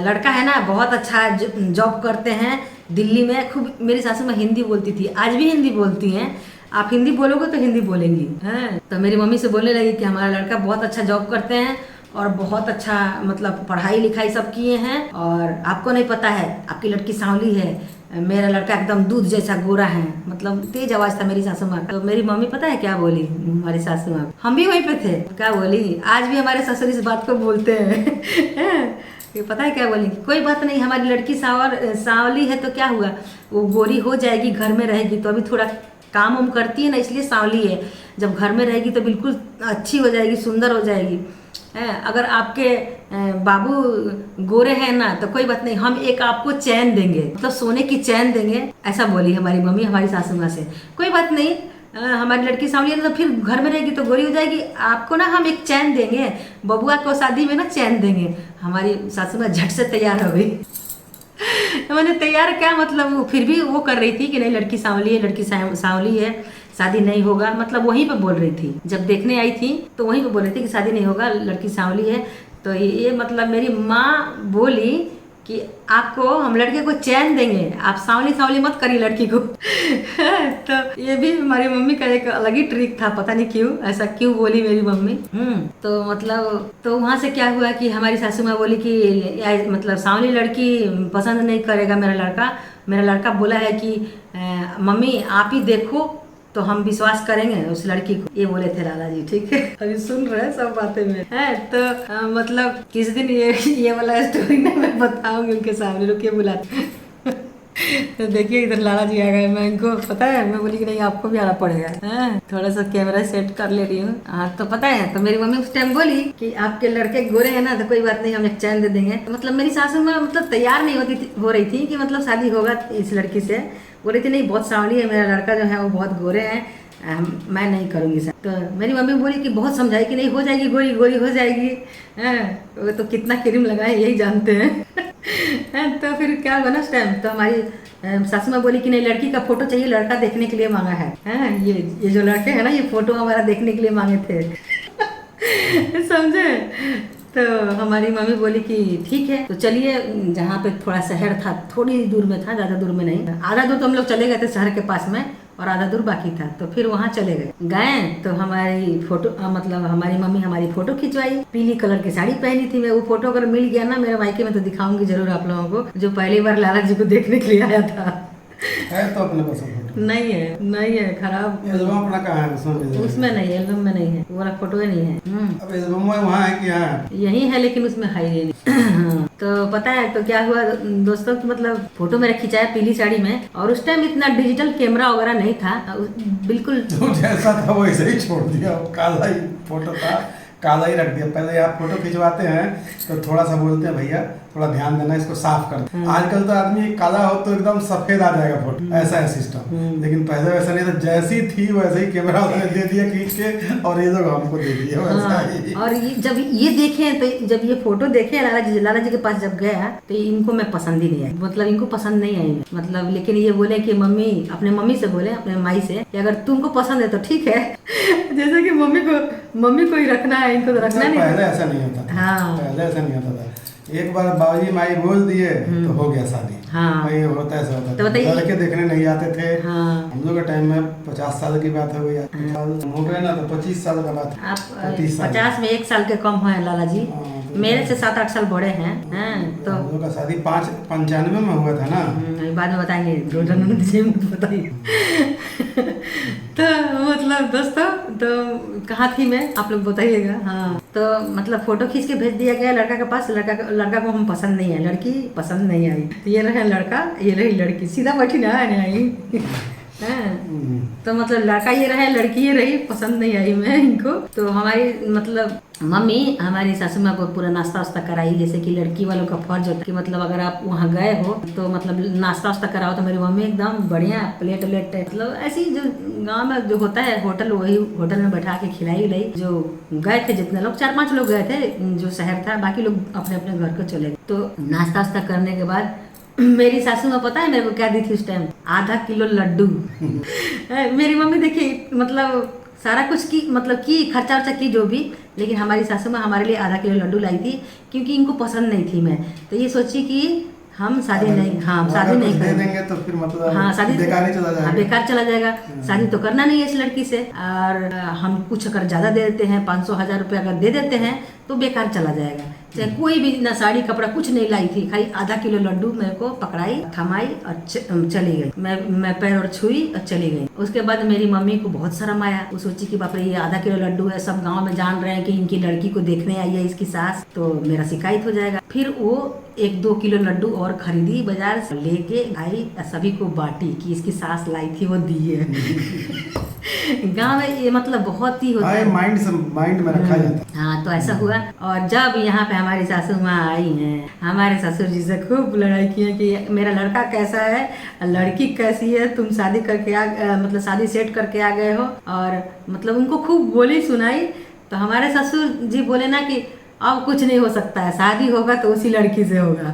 A: लड़का है ना बहुत अच्छा जॉब करते हैं दिल्ली में। खूब मेरी सासू माँ हिंदी बोलती थी, आज भी हिंदी बोलती हैं। आप हिंदी बोलोगे तो हिंदी बोलेंगी हैं। तो मेरी मम्मी से बोलने लगी कि हमारा लड़का बहुत अच्छा जॉब करते हैं और बहुत अच्छा मतलब पढ़ाई लिखाई सब किए हैं। और आपको नहीं पता है आपकी लड़की सांवली है, मेरा लड़का एकदम दूध जैसा गोरा है। मतलब तेज आवाज था मेरी सासू माँ। तो मेरी मम्मी पता है क्या बोली हमारी सासू माँ, हम भी वहीं पे थे, क्या बोली, आज भी हमारे ससुर इस बात को बोलते हैं ये पता है क्या बोली, कोई बात नहीं, हमारी लड़की सांवली है तो क्या हुआ, वो गोरी हो जाएगी, घर में रहेगी तो अभी थोड़ा काम उम करती है ना इसलिए सांवली है, जब घर में रहेगी तो बिल्कुल अच्छी हो जाएगी, सुंदर हो जाएगी। अगर आपके बाबू गोरे हैं ना तो कोई बात नहीं, हम एक आपको चैन देंगे, मतलब सोने की चैन देंगे, ऐसा बोली हमारी मम्मी हमारी सासू माँ से। कोई बात नहीं, हमारी लड़की सांवली है तो फिर घर में रहेगी तो गोरी हो जाएगी, आपको ना हम एक चैन देंगे, बबुआ को शादी में ना चैन देंगे। हमारी सासू माँ झट से तैयार हो गई मैंने तैयार क्या मतलब, फिर भी वो कर रही थी कि नहीं लड़की सांवली है, लड़की सांवली है, शादी नहीं होगा। मतलब वहीं पे बोल रही थी, जब देखने आई थी तो वहीं पे बोल रही थी कि शादी नहीं होगा, लड़की सांवली है। तो ये मतलब मेरी माँ बोली कि आपको हम लड़के को चैन देंगे, आप सांवली सांवली मत करिए लड़की को तो ये भी हमारी मम्मी का एक अलग ही ट्रिक था, पता नहीं क्यों ऐसा क्यों बोली मेरी मम्मी। तो मतलब तो वहाँ से क्या हुआ कि हमारी सासू माँ बोली कि मतलब सांवली लड़की पसंद नहीं करेगा मेरा लड़का बोला है कि मम्मी आप ही देखो तो हम विश्वास करेंगे उस लड़की को, ये बोले थे लाला जी। ठीक है, अभी सुन रहे हैं सब बातें में है। तो मतलब किस दिन ये वाला स्टोरी ना मैं बताऊंगी उनके सामने, रुकिए बुलाते तो देखिए इधर लाला जी आ गए, मैं इनको पता है मैं बोली कि नहीं आपको भी आना पड़ेगा है, थोड़ा सा कैमरा सेट कर ले रही हूँ। हाँ तो पता है, तो मेरी मम्मी उस टाइम बोली कि आपके लड़के गोरे हैं ना तो कोई बात नहीं, हम एक चैन दे देंगे। तो मतलब मेरी सासू माँ मतलब तैयार नहीं हो रही थी कि मतलब शादी होगा इस लड़की से, बोल रही थी नहीं बहुत सांवली है, मेरा लड़का जो है वो बहुत गोरे हैं, मैं नहीं करूँगी सर। तो मेरी मम्मी बोली कि बहुत समझाई कि नहीं हो जाएगी, गोरी गोरी हो जाएगी, वो तो कितना क्रीम लगाए यही जानते हैं तो फिर क्या बना उस टाइम, तो हमारी सासू माँ बोली कि नहीं लड़की का फोटो चाहिए, लड़का देखने के लिए मांगा है ये जो लड़के हैं ना ये फोटो हमारा देखने के लिए मांगे थे समझे। तो हमारी मम्मी बोली कि ठीक है तो चलिए, जहाँ पे थोड़ा शहर था थोड़ी दूर में था, ज़्यादा दूर में नहीं, आधा दूर तो हम लोग चले गए थे शहर के पास में और आधा दूर बाकी था। तो फिर वहाँ चले गए तो हमारी फोटो मतलब हमारी मम्मी हमारी फोटो खिंचवाई, पीली कलर की साड़ी पहनी थी मैं। वो फोटो अगर मिल गया ना मेरे मायके में तो दिखाऊंगी जरूर आप लोगों को, जो पहली बार लाला जी को देखने के लिए आया था।
B: है तो अपने पास
A: नहीं है खराब।
B: एल्बम अपना कहाँ है?
A: उसमें नहीं, एल्बम में नहीं है, वो वाला फोटो ही नहीं है।
B: अब एल्बम में वहाँ है कि यहाँ
A: यही है लेकिन उसमें है ही नहीं तो पता है तो क्या हुआ दोस्तों कि मतलब फोटो मेरा खिंचाया पीली साड़ी में, और उस टाइम इतना डिजिटल कैमरा वगैरह नहीं था, बिल्कुल
B: तो जैसा था वैसे ही छोड़ दिया, काला ही फोटो था, काला ही रख दिया। पहले आप फोटो खिंचवाते हैं तो थोड़ा सा बोलते हैं भैया थोड़ा ध्यान देना, इसको साफ कर। आजकल तो आदमी काला हो तो एकदम सफेद आ जाएगा फोटो, ऐसा है सिस्टम। लेकिन पहले वैसा नहीं था, जैसी थी वैसे ही कैमरा दे दिया खींच के और ये लोग हमको दे दिया वैसा ही।
A: और जब ये देखे तो जब ये फोटो देखे लाला जी के पास जब गया तो इनको मैं पसंद ही नहीं आई, मतलब इनको पसंद नहीं आई मतलब। लेकिन ये बोले कि मम्मी अपने मम्मी से बोले अपने माई से कि अगर तुमको पसंद है तो ठीक है जैसे कि मम्मी को ही रखना है, इनको तो रखना नहीं।
B: पहले ऐसा नहीं होता था।
A: हाँ
B: पहले ऐसा नहीं होता था, एक बार बाबूजी माई बोल दिए तो हो गया शादी।
A: हाँ
B: ये होता है, ऐसा होता
A: तो
B: था। लड़के देखने नहीं आते थे।
A: हाँ
B: हम लोग के टाइम में 50 साल की बात हो गई, हो गए ना तो 25 साल का बात।
A: आप 50 में 1 साल के कम हैं लाला जी, मेरे से 7-8 साल बड़े हैं। तो
B: हम लोग का शादी 95 में हुआ था ना।
A: बाद में बताएंगे, बताइए तो मतलब दोस्तों तो कहाँ थी मैं, आप लोग बताइएगा। हाँ तो मतलब फोटो खींच के भेज दिया गया लड़का के पास, लड़का को हम पसंद नहीं है, लड़की पसंद नहीं आई। ये रहे लड़का, ये रही लड़की, सीधा बैठी ना आई तो मतलब लड़का ये रहे लड़की ये रही, पसंद नहीं आई मैं इनको। तो हमारी मतलब मम्मी हमारी सासू माँ को पूरा नाश्ता वास्ता कराई, जैसे कि लड़की वालों का फर्ज होता है कि मतलब अगर आप वहाँ गए हो तो मतलब नाश्ता वास्ता कराओ। तो मेरी मम्मी एकदम बढ़िया प्लेट व्लेट मतलब ऐसी जो गांव में जो होता है होटल, वही होटल में बैठा के खिलाई उलाई। जो गए थे जितने लोग 4-5 लोग गए थे जो शहर था, बाकी लोग अपने अपने घर को चले गए। तो नाश्ता वास्ता करने के बाद मेरी सासू माँ पता है मेरे को क्या दी थी उस टाइम? आधा किलो लड्डू। मेरी मम्मी देखिए मतलब सारा कुछ की मतलब की खर्चा वर्चा की जो भी, लेकिन हमारी सासू माँ हमारे लिए आधा किलो लड्डू लाई थी क्योंकि इनको पसंद नहीं थी। मैं तो ये सोची कि हम शादी नहीं, हाँ शादी नहीं
B: दे देंगे तो फिर मतलब
A: हाँ शादी
B: बेकार ही चला जाएगा।
A: हाँ बेकार चला जाएगा। शादी तो करना नहीं है इस लड़की से, और हम कुछ अगर ज्यादा दे देते हैं 500-1000 रुपये अगर दे देते हैं तो बेकार चला जाएगा। चाहे कोई भी ना साड़ी कपड़ा कुछ नहीं लाई थी, खाली आधा किलो लड्डू मेरे को पकड़ाई, थमाई और चली गई। मैं पैर और छुई और चली गई। उसके बाद मेरी मम्मी को बहुत शर्म आया। वो सोची कि बाप रे ये आधा किलो लड्डू है, सब गांव में जान रहे हैं कि इनकी लड़की को देखने आई है इसकी सास, तो मेरा शिकायत हो जाएगा। फिर वो 1-2 किलो लड्डू और खरीदी बाजार से, लेके आई सभी को बांटी कि इसकी सास लाई थी वो दी है। गाँव में ये मतलब बहुत ही होता है,
B: माइंड में रखा जाता है।
A: हाँ तो ऐसा हुआ। और जब यहाँ पे हमारी सासू माँ आई हैं, हमारे ससुर जी से खूब लड़ाई की है कि मेरा लड़का कैसा है, लड़की कैसी है, तुम शादी करके मतलब शादी सेट करके आ गए हो, और मतलब उनको खूब बोली सुनाई। तो हमारे ससुर जी बोले ना कि अब कुछ नहीं हो सकता है, शादी होगा तो उसी लड़की से होगा,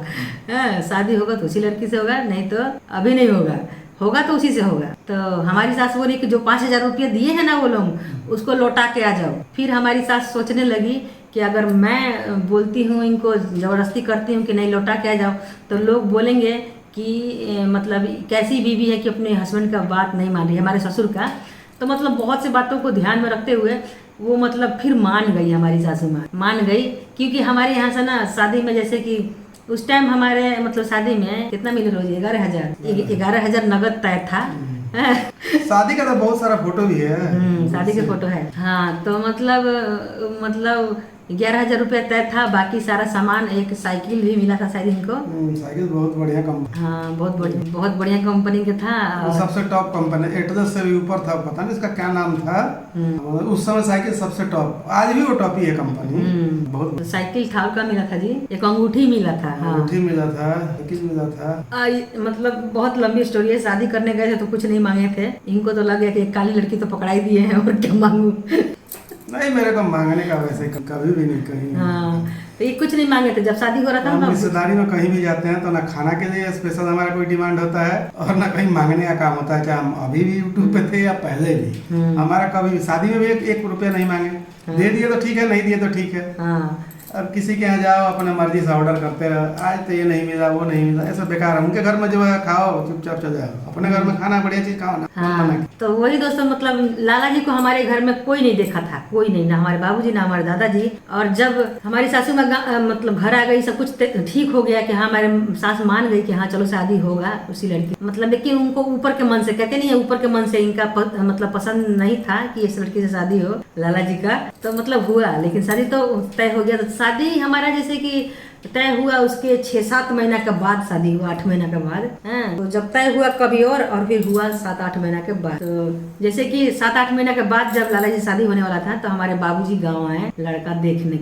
A: शादी होगा तो उसी लड़की से होगा, नहीं तो अभी नहीं होगा, होगा तो उसी से होगा। तो हमारी सास बोली कि जो 5000 रुपये दिए हैं ना वो लोग, उसको लौटा के आ जाओ। फिर हमारी सास सोचने लगी कि अगर मैं बोलती हूँ इनको, ज़बरदस्ती करती हूँ कि नहीं लौटा के आ जाओ, तो लोग बोलेंगे कि मतलब कैसी बीवी है कि अपने हस्बैंड का बात नहीं मान रही, हमारे ससुर का। तो मतलब बहुत सी बातों को ध्यान में रखते हुए वो मतलब फिर मान गई, हमारी सासू माँ मान गई। क्योंकि हमारे यहाँ से ना शादी में जैसे कि उस टाइम हमारे मतलब शादी में कितना मिले रोज 11,000 नगद तय था।
B: शादी का तो बहुत सारा फोटो भी है।
A: शादी के फोटो है। हाँ तो मतलब 11,000 रुपये तय था, बाकी सारा सामान, एक साइकिल भी मिला था शायद इनको।
B: साइकिल बहुत बढ़िया कंपनी,
A: हाँ बहुत बढ़िया कंपनी का था।
B: सबसे टॉप कंपनी, एटलस से भी ऊपर था, पता नहीं इसका क्या नाम था। उस समय साइकिल सबसे टॉप, आज भी वो टॉप ही है कंपनी। बहुत
A: साइकिल था का मिला था जी, एक अंगूठी मिला था। हाँ
B: अंगूठी मिला था, साइकिल मिला था।
A: मतलब बहुत लंबी स्टोरी है। शादी करने गए थे तो कुछ नहीं मांगे थे, इनको तो लग गया कि एक काली लड़की तो पकड़ाई दिए हैं और क्या मांगू।
B: नहीं मेरे को मांगने का वैसे कभी भी नहीं, कहीं
A: हाँ तो ये कुछ नहीं मांगे थे जब शादी हो रहा था।
B: हम रिश्तेदारी में कहीं भी जाते हैं तो ना खाना के लिए स्पेशल हमारा कोई डिमांड होता है और ना कहीं मांगने का काम होता है। चाहे हम अभी भी यूट्यूब पे थे या पहले भी, हमारा कभी शादी में भी 1 रुपया नहीं मांगे। दे दिए तो ठीक है, नहीं दिए तो ठीक है। अब किसी के यहाँ जाओ अपने मर्जी से ऑर्डर करते रहो, आज तो ये नहीं मिला वो नहीं मिला, ऐसा बेकार है। उनके घर में जो है खाओ, चुपचाप चले जाओ, अपने घर में खाना बढ़िया चीज खाओ ना।
A: हाँ, तो वही दोस्तों मतलब लाला जी को हमारे घर में कोई नहीं देखा था, कोई नहीं, ना हमारे बाबूजी ना हमारे दादाजी। और जब हमारी सासू माँ मतलब घर आ गई, सब कुछ ठीक हो गया कि हाँ हमारे सास मान गई कि हाँ चलो शादी होगा उसी लड़की मतलब। लेकिन उनको ऊपर के मन से, कहते नहीं है ऊपर के मन से, इनका मतलब पसंद नहीं था कि इस लड़की से शादी हो लाला जी का। तो मतलब हुआ, लेकिन शादी तो तय हो गया। तो शादी हमारा जैसे कि तय हुआ उसके 6-7 महीना के बाद शादी हुआ, 8 महीना के बाद। तो जब तय हुआ कभी और फिर हुआ 7-8 महीना के बाद। तो जैसे कि 7-8 महीना के बाद जब लाला जी शादी होने वाला था तो हमारे बाबूजी गांव आए लड़का देखने,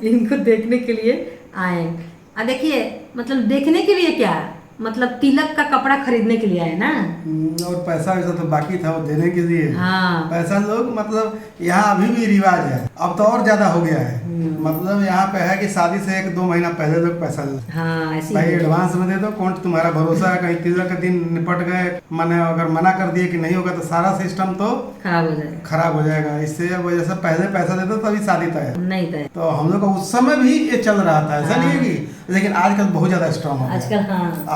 A: इनको देखने के लिए आए। देखिए मतलब देखने के लिए क्या, मतलब तिलक का कपड़ा खरीदने के लिए आए ना।
B: और पैसा वैसा तो बाकी था वो देने के लिए।
A: हाँ
B: पैसा लोग मतलब यहाँ अभी भी रिवाज है, अब तो और ज्यादा हो गया है। मतलब यहाँ पे है कि शादी से 1-2 महीना पहले लोग पैसा ले,
A: हाँ ऐसी
B: भाई एडवांस में दे दो, कौन तुम्हारा भरोसा है, कहीं तिलक के दिन निपट गए, मैंने अगर मना कर दिए कि नहीं होगा तो सारा सिस्टम तो खराब हो जाएगा। इससे वजह से पहले पैसा दे दो तभी शादी तय नहीं तय। तो हम लोग का उस समय भी ये चल रहा था, ऐसा नहीं है कि, लेकिन आजकल बहुत ज्यादा स्ट्रॉन्ग हो गया।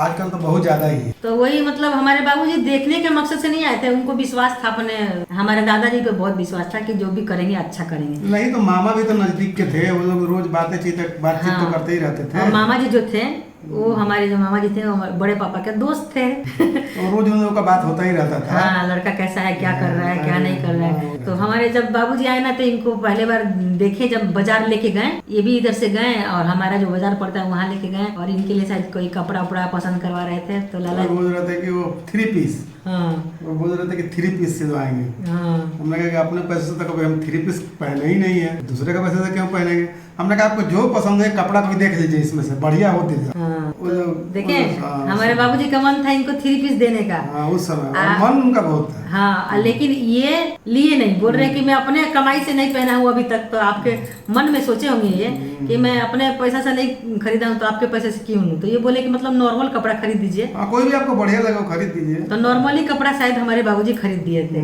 B: आजकल तो बहुत ज्यादा ही है।
A: तो वही मतलब हमारे बाबूजी देखने के मकसद से नहीं आए थे, उनको विश्वास था अपने, हमारे दादाजी पे बहुत विश्वास था कि जो भी करेंगे अच्छा करेंगे।
B: नहीं तो मामा भी तो नजदीक के थे, वो लोग रोज बातचीत तो करते ही रहते थे।
A: और मामा जी जो थे वो हमारे जो मामा जी थे वो बड़े पापा के दोस्त थे।
B: और रोज उन लोगों का बात होता ही रहता था।
A: हाँ लड़का कैसा है, क्या कर रहा है, क्या नहीं कर रहा है। तो हमारे जब बाबूजी आए ना तो इनको पहले बार देखे जब बाजार लेके गए, ये भी इधर से गए और हमारा जो बाजार पड़ता है वहाँ लेके गए और इनके लिए शायद कोई कपड़ा उपड़ा पसंद करवा रहे थे। तो लाला
B: बोल रहे थे कि वो 3 पीस
A: हाँ
B: वो बोल रहे थे कि 3 पीस सिलवाएंगे।
A: हाँ
B: हमने कहा कि अपने पैसे से तो कभी हम 3 पीस पहने ही नहीं है, दूसरे का पैसे से क्यों पहनेंगे। हमने कहा आपको जो पसंद है कपड़ा भी देख लीजिए, इसमें से बढ़िया हो दीजिए।
A: हाँ
B: वो जो
A: देखें
B: हाँ,
A: हमारे बाबूजी का मन था इनको 3 पीस देने का।
B: हाँ उस समय और मन उनका बहुत था।
A: हाँ लेकिन ये लिए नहीं, बोल रहे हैं कि मैं अपने कमाई से नहीं पहना हूँ अभी तक। तो आपके मन में सोचे होंगे ये कि मैं अपने पैसा से नहीं खरीदा हूँ तो आपके पैसे से क्यों लूँ। तो ये बोले कि मतलब नॉर्मल कपड़ा खरीद दीजिए।
B: हाँ कोई भी आपको बढ़िया लगे वो खरीद दीजिए।
A: तो नॉर्मली कपड़ा शायद हमारे बाबूजी खरीद दिए थे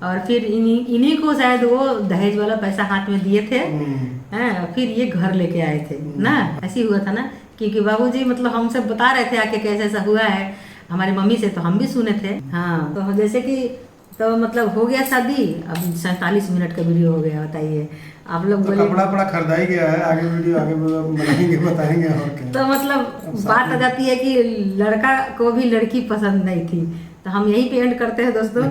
A: और फिर इन्हीं को शायद वो दहेज वाला पैसा हाथ में दिए थे। हैं फिर ये घर लेके आए थे ना, ऐसे ही हुआ था ना। क्योंकि बाबूजी मतलब हमसे बता रहे थे आके कैसे ऐसा हुआ है हमारी मम्मी से, तो हम भी सुने थे। हाँ तो जैसे कि तो मतलब हो गया शादी, अब 47 मिनट का वीडियो हो गया। बताइए आप लोग
B: तो
A: बोले
B: कपड़ा पड़ा खरीदा ही गया है, आगे वीडियो आगे बनाएंगे बताएंगे और क्या।
A: तो मतलब बात आ जाती है कि लड़का को भी लड़की पसंद नहीं थी। तो हम यही पे एंड करते हैं दोस्तों।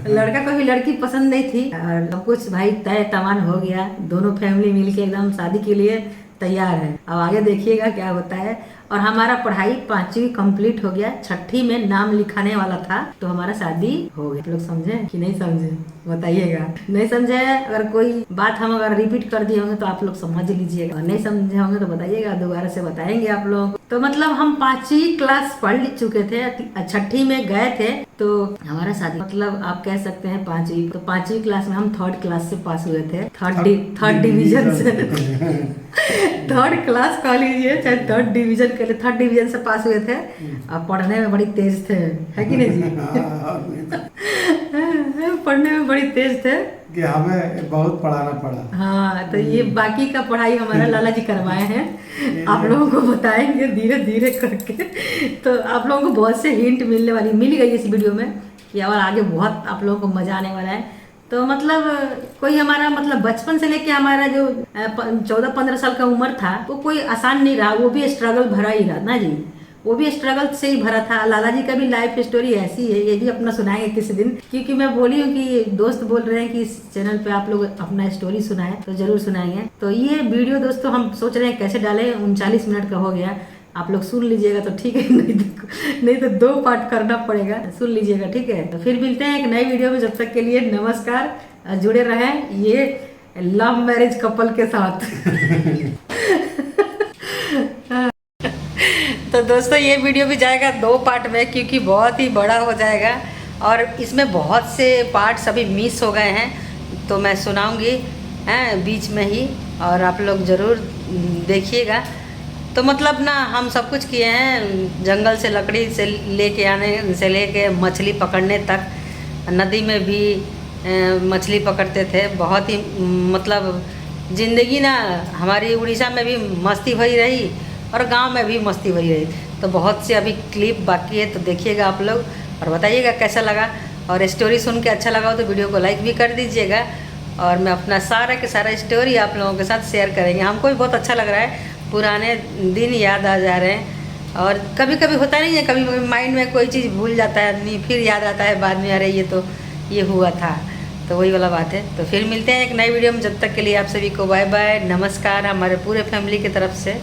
A: लड़का को भी लड़की पसंद नहीं थी और सब कुछ भाई तय तमाम हो गया। दोनों फैमिली मिलके एकदम शादी के लिए तैयार है। अब आगे देखिएगा क्या होता है। और हमारा पढ़ाई 5वीं कंप्लीट हो गया, 6ठी में नाम लिखाने वाला था तो हमारा शादी हो गया। आप लोग समझे कि नहीं समझे बताइएगा। नहीं समझे अगर कोई बात हम अगर रिपीट कर दिए होंगे तो आप लोग समझ लीजिएगा, और नहीं समझे होंगे तो बताइएगा, दोबारा से बताएंगे आप लोग। तो मतलब हम 5वीं क्लास पढ़ चुके थे, 6ठी में गए थे तो हमारा शादी मतलब आप कह सकते हैं 5वीं। तो 5वीं क्लास में हम 3rd क्लास से पास हुए थे, थर्ड डिवीजन से। 3rd क्लास कह लीजिए चाहे 3rd डिवीजन के लिए 3rd डिवीजन से पास हुए थे। और पढ़ने में बड़ी तेज थे, है कि नहीं जी? पढ़ने में बड़ी तेज थे
B: कि हमें बहुत पढ़ाना पड़ा।
A: हाँ तो ये बाकी का पढ़ाई हमारा लाला जी करवाए हैं, आप लोगों को बताएंगे धीरे धीरे करके। तो आप लोगों को बहुत से हिंट मिल गई इस वीडियो में कि और आगे बहुत आप लोगों को मजा आने वाला है। तो मतलब कोई हमारा मतलब बचपन से लेके हमारा जो 14-15 साल का उम्र था वो कोई आसान नहीं रहा, वो भी स्ट्रगल भरा ही रहा ना जी। वो भी स्ट्रगल से ही भरा था। लाला जी का भी लाइफ स्टोरी ऐसी है, ये भी अपना सुनाएंगे किसी दिन। क्योंकि मैं बोली हूँ कि दोस्त बोल रहे हैं कि इस चैनल पे आप लोग अपना स्टोरी सुनाएं, तो जरूर सुनाएंगे। तो ये वीडियो दोस्तों हम सोच रहे हैं कैसे डालें, 39 मिनट का हो गया। आप लोग सुन लीजिएगा तो ठीक है, नहीं तो 2 पार्ट करना पड़ेगा। सुन लीजिएगा ठीक है। तो फिर मिलते हैं एक नई वीडियो में, जब तक के लिए नमस्कार। जुड़े रहें ये लव मैरिज कपल के साथ। तो दोस्तों ये वीडियो भी जाएगा 2 पार्ट में क्योंकि बहुत ही बड़ा हो जाएगा और इसमें बहुत से पार्ट्स अभी मिस हो गए हैं, तो मैं सुनाऊंगी बीच में ही, और आप लोग ज़रूर देखिएगा। तो मतलब ना हम सब कुछ किए हैं, जंगल से लकड़ी से लेके आने से लेके मछली पकड़ने तक, नदी में भी मछली पकड़ते थे। बहुत ही मतलब ज़िंदगी ना हमारी उड़ीसा में भी मस्ती भरी रही और गांव में भी मस्ती भरी रही। तो बहुत से अभी क्लिप बाकी है, तो देखिएगा आप लोग और बताइएगा कैसा लगा। और स्टोरी सुन के अच्छा लगा हो तो वीडियो को लाइक भी कर दीजिएगा। और मैं अपना सारा के सारा स्टोरी आप लोगों के साथ शेयर करेंगे। हमको भी बहुत अच्छा लग रहा है, पुराने दिन याद आ जा रहे हैं। और कभी कभी होता नहीं है, कभी कभी माइंड में कोई चीज़ भूल जाता है आदमी, फिर याद आता है बाद में, अरे ये तो ये हुआ था। तो वही वाला बात है। तो फिर मिलते हैं एक नई वीडियो में, जब तक के लिए आप सभी को बाय बाय, नमस्कार हमारे पूरे फैमिली की तरफ से।